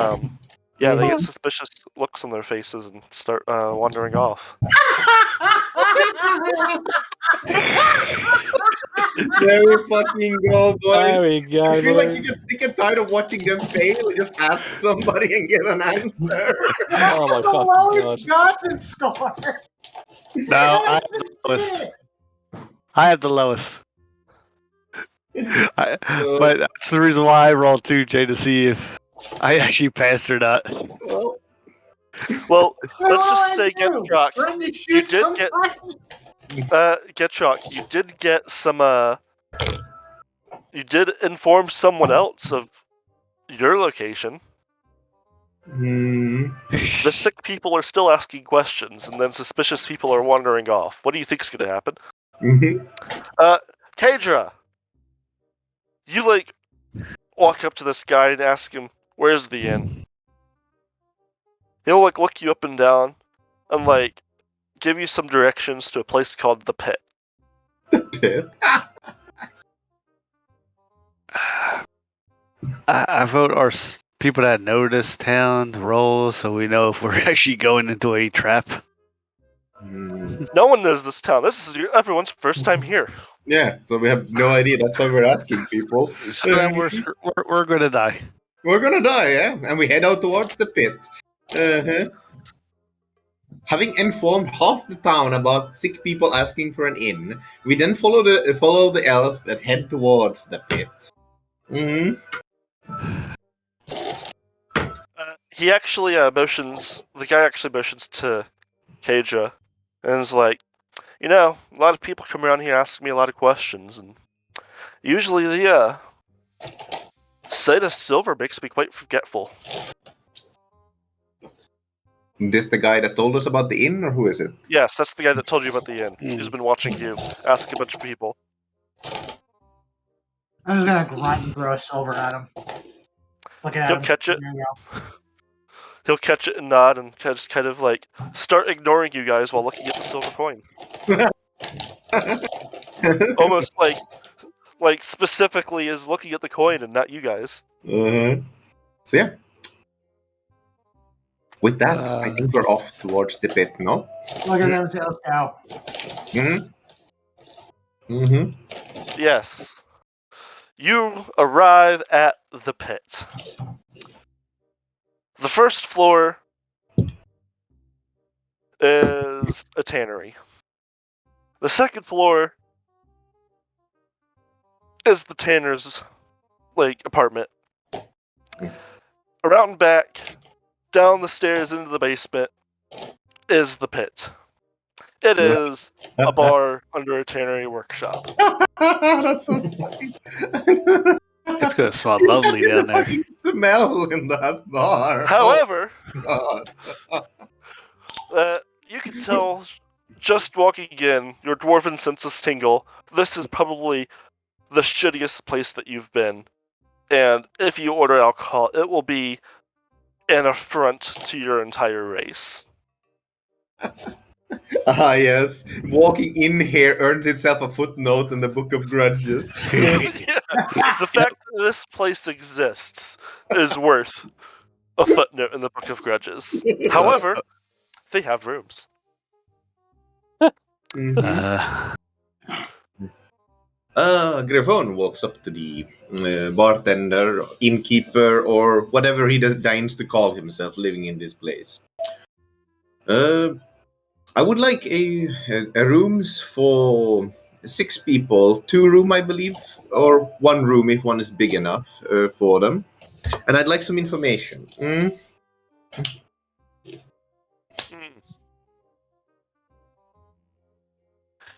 get suspicious looks on their faces and start wandering off. There we fucking go, boys. There we go. I feel like you boys. get sick and tired of watching them fail. Just ask somebody and get an answer. Oh my the fucking lowest gossip score. No, I That's have the lowest. legit. I have the lowest. But that's the reason why I rolled 2, Jay, to see if I actually passed or not. Well, Well, What let's do just I say do? Getrock. Run to You shoot did get somebody? Getrock. You did get some. You did inform someone else of your location. The sick people are still asking questions, and then suspicious people are wandering off. What do you think's gonna happen? Kadra, you like walk up to this guy and ask him, "Where's the inn?" He'll like look you up and down, and like give you some directions to a place called the Pit. the pit. I vote our people that know this town roll so we know if we're actually going into a trap. No one knows this town. This is everyone's first time here. Yeah, so we have no idea. That's why we're asking people. So then we're gonna die. We're gonna die, yeah? And we head out towards the pit. Having informed half the town about sick people asking for an inn, we then follow the elf and head towards the pit. He actually motions. The guy actually motions to Kadra, and is like, "You know, a lot of people come around here asking me a lot of questions, and usually the sight of silver makes me quite forgetful." This the guy that told us about the inn, or who is it? Yes, that's the guy that told you about the inn. He's been watching you ask a bunch of people. I'm just gonna grunt and throw a silver at him. Look at He'll him. catch it. There you go. He'll catch it and nod, and just kind of like start ignoring you guys while looking at the silver coin. Almost like specifically is looking at the coin and not you guys. So yeah. With that, I think we're off towards the pit, no? Look at them sales cow. Yes. You arrive at the pit. The first floor is a tannery. The second floor is the tanner's apartment. Around back, down the stairs into the basement, is the pit. It is a bar under a tannery workshop. That's so funny. It's gonna smell lovely down there. Fucking smell in that bar. However, Oh, you can tell just walking in, your dwarven senses tingle. This is probably the shittiest place that you've been. And if you order alcohol, it will be an affront to your entire race. yes. Walking in here earns itself a footnote in the Book of Grudges. Yeah, the fact that this place exists is worth a footnote in the Book of Grudges. However, they have rooms. Griffon walks up to the bartender, innkeeper, or whatever he deigns to call himself living in this place. I would like a rooms for 6 people, 2 room, I believe, or 1 room if one is big enough for them. And I'd like some information.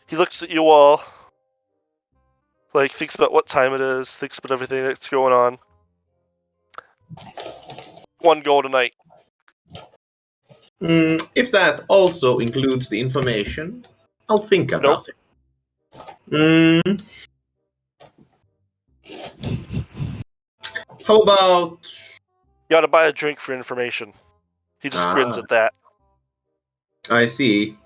He looks at you all, thinks about what time it is, thinks about everything that's going on. 1 gold a night. If that also includes the information, I'll think about it. How about... You ought to buy a drink for information. He just grins at that. I see.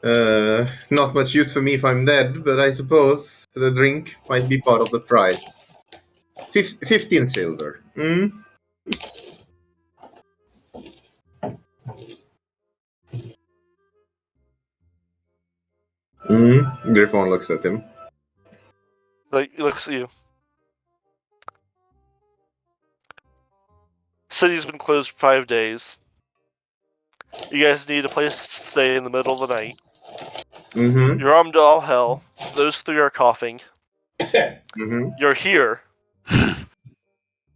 Not much use for me if I'm dead, but I suppose the drink might be part of the price. 15 silver. Griffon looks at him. Like, he looks at you. City's been closed for 5 days. You guys need a place to stay in the middle of the night. Mm-hmm. You're armed to all hell. Those 3 are coughing. Mm-hmm. You're here.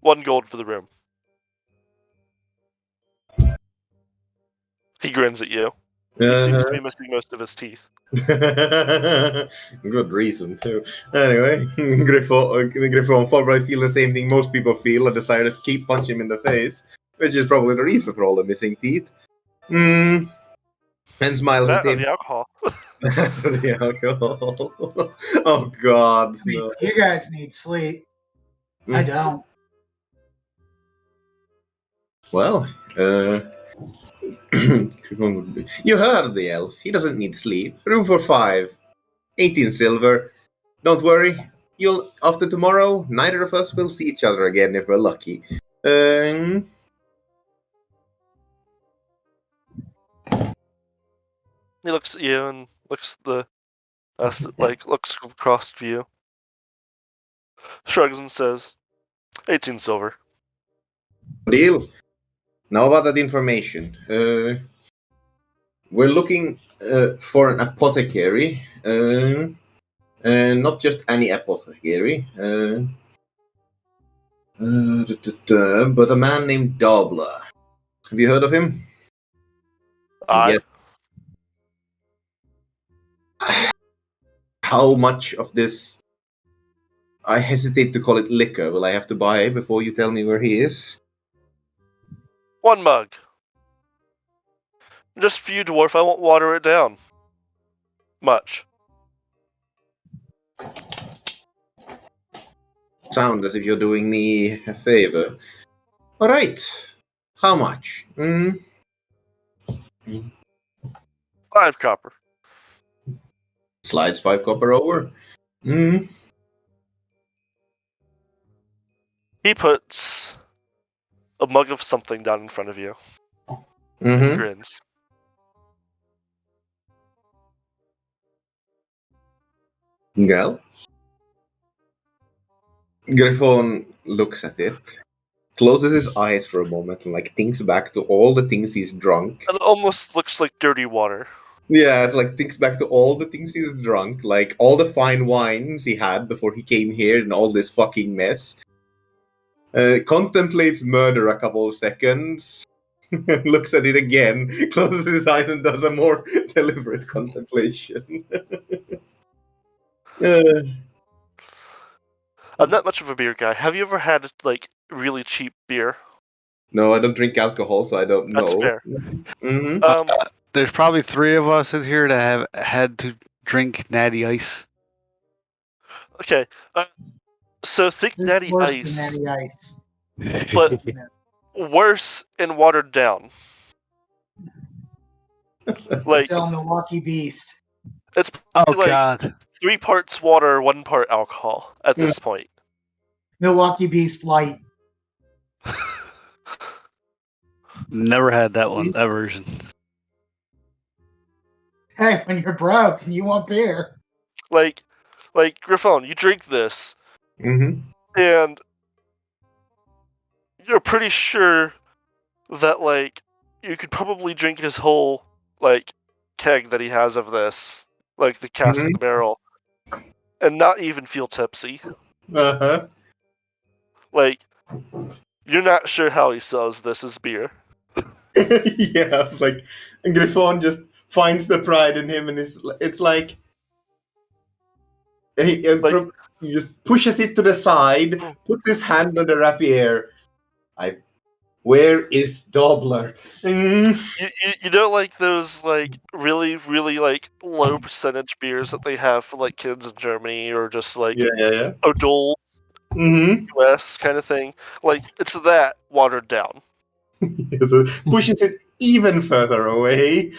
1 gold for the room. He grins at you. He seems to be missing most of his teeth. Good reason too. Anyway, Griffon probably feel the same thing most people feel and decided to keep punching him in the face, which is probably the reason for all the missing teeth. And smiles That at or him. the alcohol. For the alcohol. Oh God, no. You guys need sleep. I don't. Well, you heard the elf. He doesn't need sleep. Room for 5. 18 silver. Don't worry. You'll after tomorrow, neither of us will see each other again if we're lucky. He looks at you and looks looks across to you. Shrugs and says, 18 silver. Deal. Now about that information. We're looking for an apothecary. Not just any apothecary. But a man named Dobler. Have you heard of him? Aye. Yes. How much of this? I hesitate to call it liquor. Will I have to buy before you tell me where he is? 1 mug. Just for you, dwarf. I won't water it down. Much. Sound as if you're doing me a favor. All right. How much? 5 copper. Slides 5 copper over. He puts a mug of something down in front of you. Mm-hmm. Grins. Well, Griffon looks at it, closes his eyes for a moment, and thinks back to all the things he's drunk. It almost looks like dirty water. Yeah, it's thinks back to all the things he's drunk, all the fine wines he had before he came here and all this fucking mess. Contemplates murder a couple of seconds, looks at it again, closes his eyes and does a more deliberate contemplation. I'm not much of a beer guy. Have you ever had really cheap beer? No, I don't drink alcohol, so I don't know. That's fair. Mm-hmm. There's probably 3 of us in here that have had to drink Natty Ice. Okay. So think It's Natty worse Ice, than Natty Ice. but worse and watered down. Sell Milwaukee Beast. It's Oh like God! 3 parts water, 1 part alcohol at this point. Milwaukee Beast Light. Never had that one. That version. Hey, when you're broke and you want beer. Like Griffon, you drink this, Mm-hmm. and you're pretty sure that you could probably drink his whole keg that he has of this, the cask and the barrel, and not even feel tipsy. Uh-huh. You're not sure how he sells this as beer. Yeah, it's and Griffon just finds the pride in him, and it's like he just pushes it to the side, puts his hand on the rapier. Where is Dobler? You know, those really really low percentage beers that they have for kids in Germany, or just Yeah. adult US kind of thing. It's that watered down. So pushes it even further away.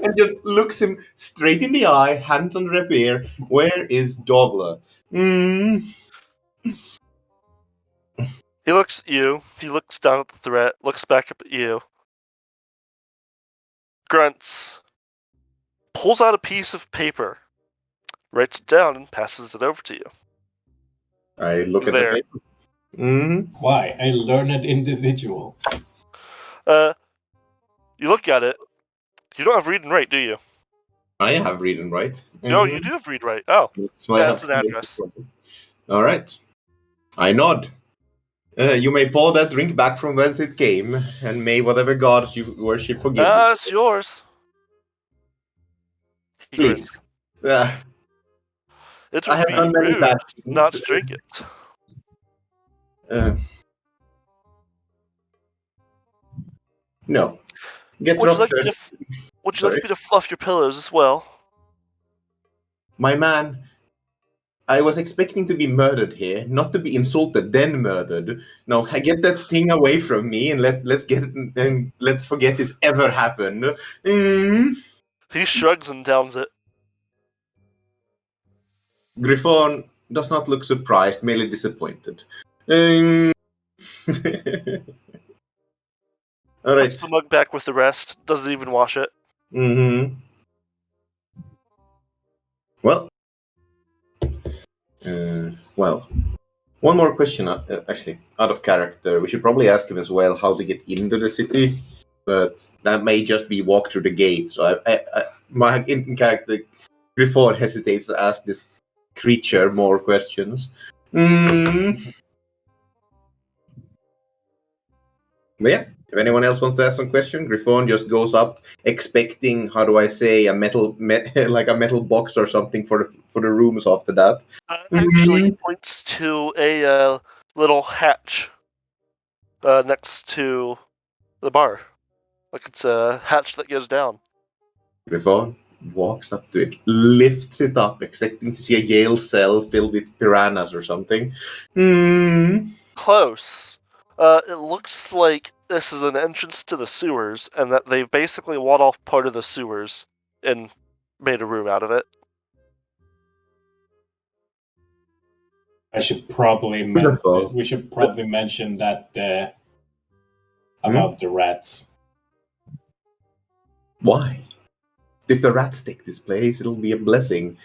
And just looks him straight in the eye, hands on the rapier. Where is Dobler? He looks at you. He looks down at the threat. Looks back up at you. grunts, pulls out a piece of paper, writes it down, and passes it over to you. I look at There. the paper. Mm-hmm. Why? A learned individual. You look at it. You don't have read and write, do you? I have read and write. No, you do have read write. Oh, That's why I that's have an address. All right. I nod. You may pour that drink back from whence it came, and may whatever god you worship forgive you. It's yours. He Please. grins. It I would have be done many rude bad things. not to drink it. No. Get Would you dropped. like me to fluff your pillows as well? My man, I was expecting to be murdered here, not to be insulted then murdered. No, get that thing away from me, and let's forget it's ever happened. He shrugs and downs it. Griffon does not look surprised, merely disappointed. All right. Puts the mug back with the rest. Doesn't even wash it. Mm-hmm. Well. One more question, actually, out of character. We should probably ask him as well how to get into the city, but that may just be walk through the gate. So my in character, Griffon hesitates to ask this creature more questions. But yeah, if anyone else wants to ask some question, Griffon just goes up expecting, how do I say, a metal box or something for the rooms after that. Actually, he points to a little hatch next to the bar. Like it's a hatch that goes down. Griffon walks up to it, lifts it up, expecting to see a jail cell filled with piranhas or something. Close. It looks like this is an entrance to the sewers, and that they've basically walled off part of the sewers and made a room out of it. We should probably mention that about the rats. Why? If the rats take this place, it'll be a blessing.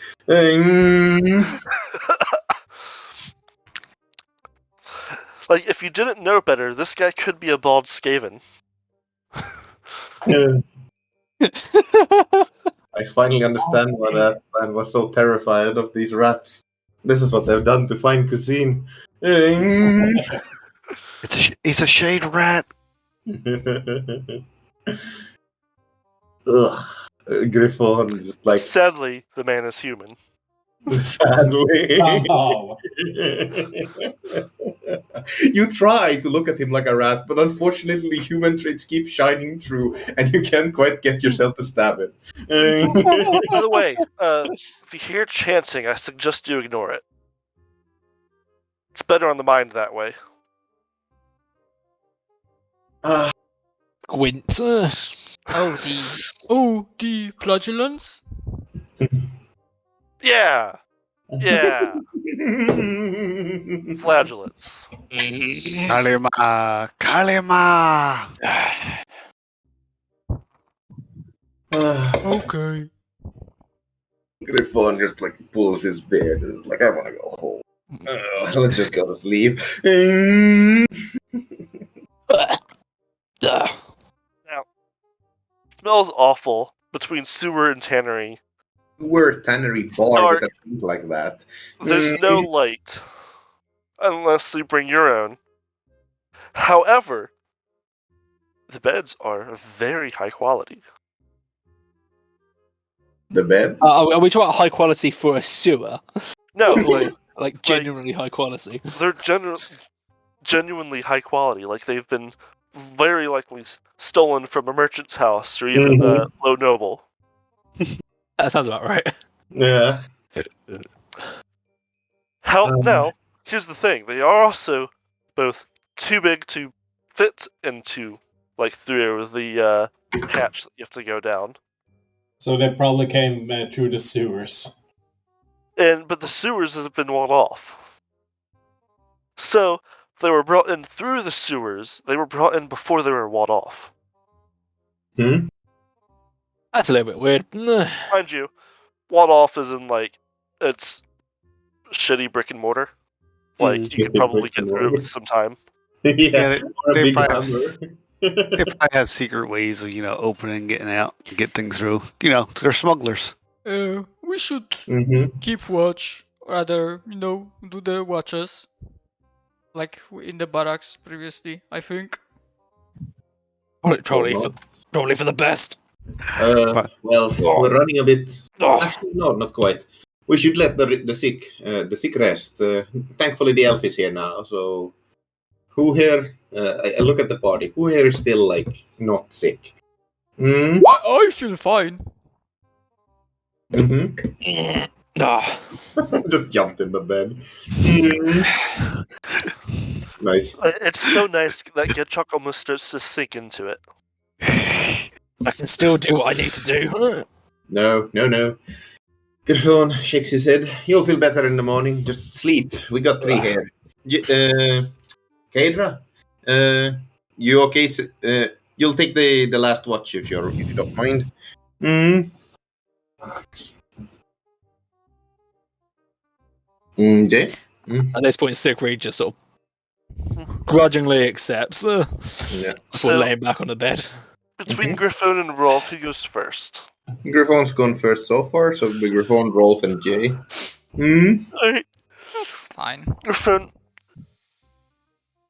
Like, if you didn't know better, this guy could be a bald Skaven. I finally understand why that man was so terrified of these rats. This is what they've done to fine cuisine. It's a shade rat. Ugh. Griffon is just like... Sadly, the man is human. Sadly. Oh. You try to look at him like a rat, but unfortunately human traits keep shining through, and you can't quite get yourself to stab him. By the way, if you hear chanting, I suggest you ignore it. It's better on the mind that way. Gwent. The flagellants? Yeah! Flagellants. Kalima! Okay. Griffon just like pulls his beard. It's like, I want to go home. Let's just go to sleep. Now, it smells awful between sewer and tannery. We're tannery bar with a drink like that. There's no light. Unless you bring your own. However, the beds are very high quality. The bed? Are we talking about high quality for a sewer? No, like genuinely high quality. They're genuinely high quality. Like they've been very likely stolen from a merchant's house or even low noble. That sounds about right. Yeah. Now, here's the thing. They are also both too big to fit into, like, through the hatch that you have to go down. So they probably came through the sewers. But the sewers have been walled off. So, they were brought in through the sewers. They were brought in before they were walled off. That's a little bit weird. Mind you, walled off is in like it's shitty brick and mortar. Like you could probably Brick and get through it mortar. with some time. Yeah, or a they big probably hammer. They probably have secret ways of, opening and getting out, get things through. They're smugglers. We should Mm-hmm. keep watch, rather, do the watches. Like in the barracks previously, I think. Probably Or for the best. not. Well, we're running a bit. Oh. Actually, no, not quite. We should let the sick rest. Thankfully, the elf is here now. So, who here? I look at the party. Who here is still like not sick? Mm? I feel fine. Mm-hmm. Ah. Just jumped in the bed. Mm. Nice. It's so nice that Gitchuk almost starts to sink into it. I can still do what I need to do. No. Griffon shakes his head. You'll feel better in the morning. Just sleep. We got 3 here. Kadra, you okay? You'll take the last watch if you don't mind. Jay? At this point, Sigrid just sort of grudgingly accepts Yeah. before laying back on the bed. Between Griffon and Rolf, who goes first? Griffon's gone first so far, so it'll be Griffon, Rolf, and Jay. Alright, That's fine. Griffon.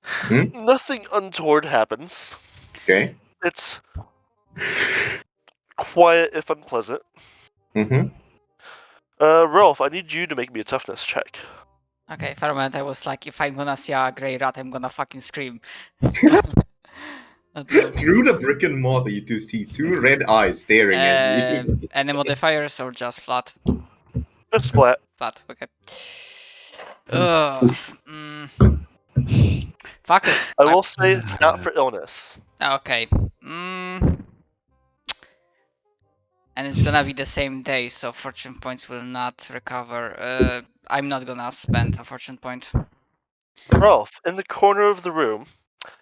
Hmm? Nothing untoward happens. Okay. It's quiet if unpleasant. Mm-hmm. Rolf, I need you to make me a toughness check. Okay, for a moment I was like, if I'm gonna see a grey rat, I'm gonna fucking scream. Through the brick and mortar, you do see 2 red eyes staring at you. Any modifiers or just flat? It's flat. Flat, okay. Fuck it. I will say it's not for illness. Okay. And it's gonna be the same day, so fortune points will not recover. I'm not gonna spend a fortune point. Rolf, in the corner of the room,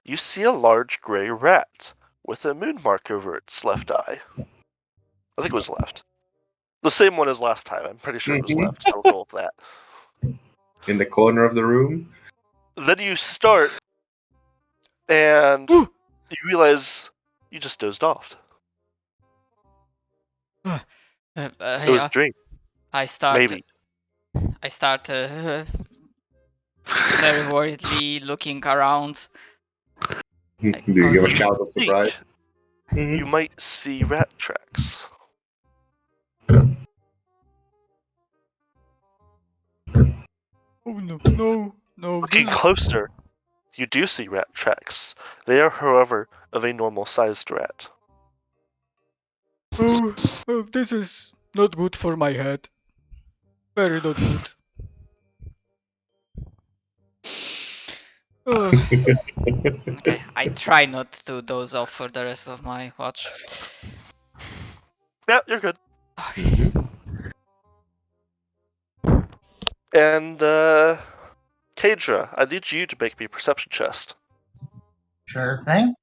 you see a large grey rat with a moon mark over its left eye. I think it was left. The same one as last time. I'm pretty sure it was left. So I'll go with that. In the corner of the room. Then you start, and you realize you just dozed off. It was a dream. I start. Maybe. I start very worriedly looking around. Do you give a shout of surprise? You might see rat tracks. Oh no. Looking closer, you do see rat tracks. They are, however, of a normal-sized rat. Oh, this is not good for my head. Very not good. Okay, I try not to doze off for the rest of my watch. Yeah, you're good. And, Kadra, I need you to make me a perception chest. Sure thing.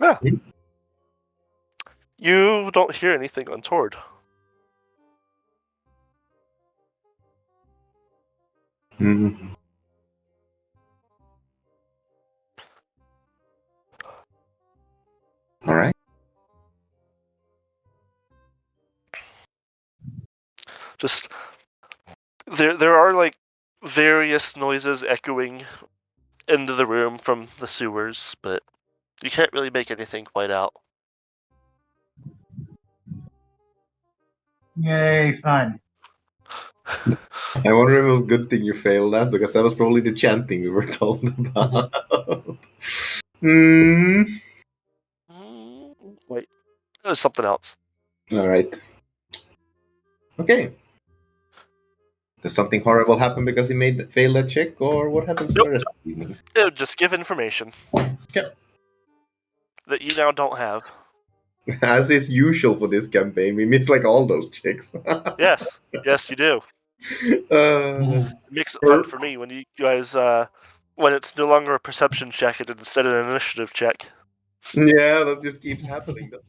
Yeah. You don't hear anything untoward. All right. Just there are like various noises echoing into the room from the sewers, but you can't really make anything quite out. Yay, fun. I wonder if it was a good thing you failed that, because that was probably the chanting we were told about. Wait, it was something else. All right. Okay. Does something horrible happen because he failed that check, or what happens for the rest of the evening? It would just give information. Okay. That you now don't have. As is usual for this campaign, we miss like all those checks. Yes, you do. It makes it fun for me when you guys when it's no longer a perception check and instead an initiative check. Yeah, that just keeps happening. That's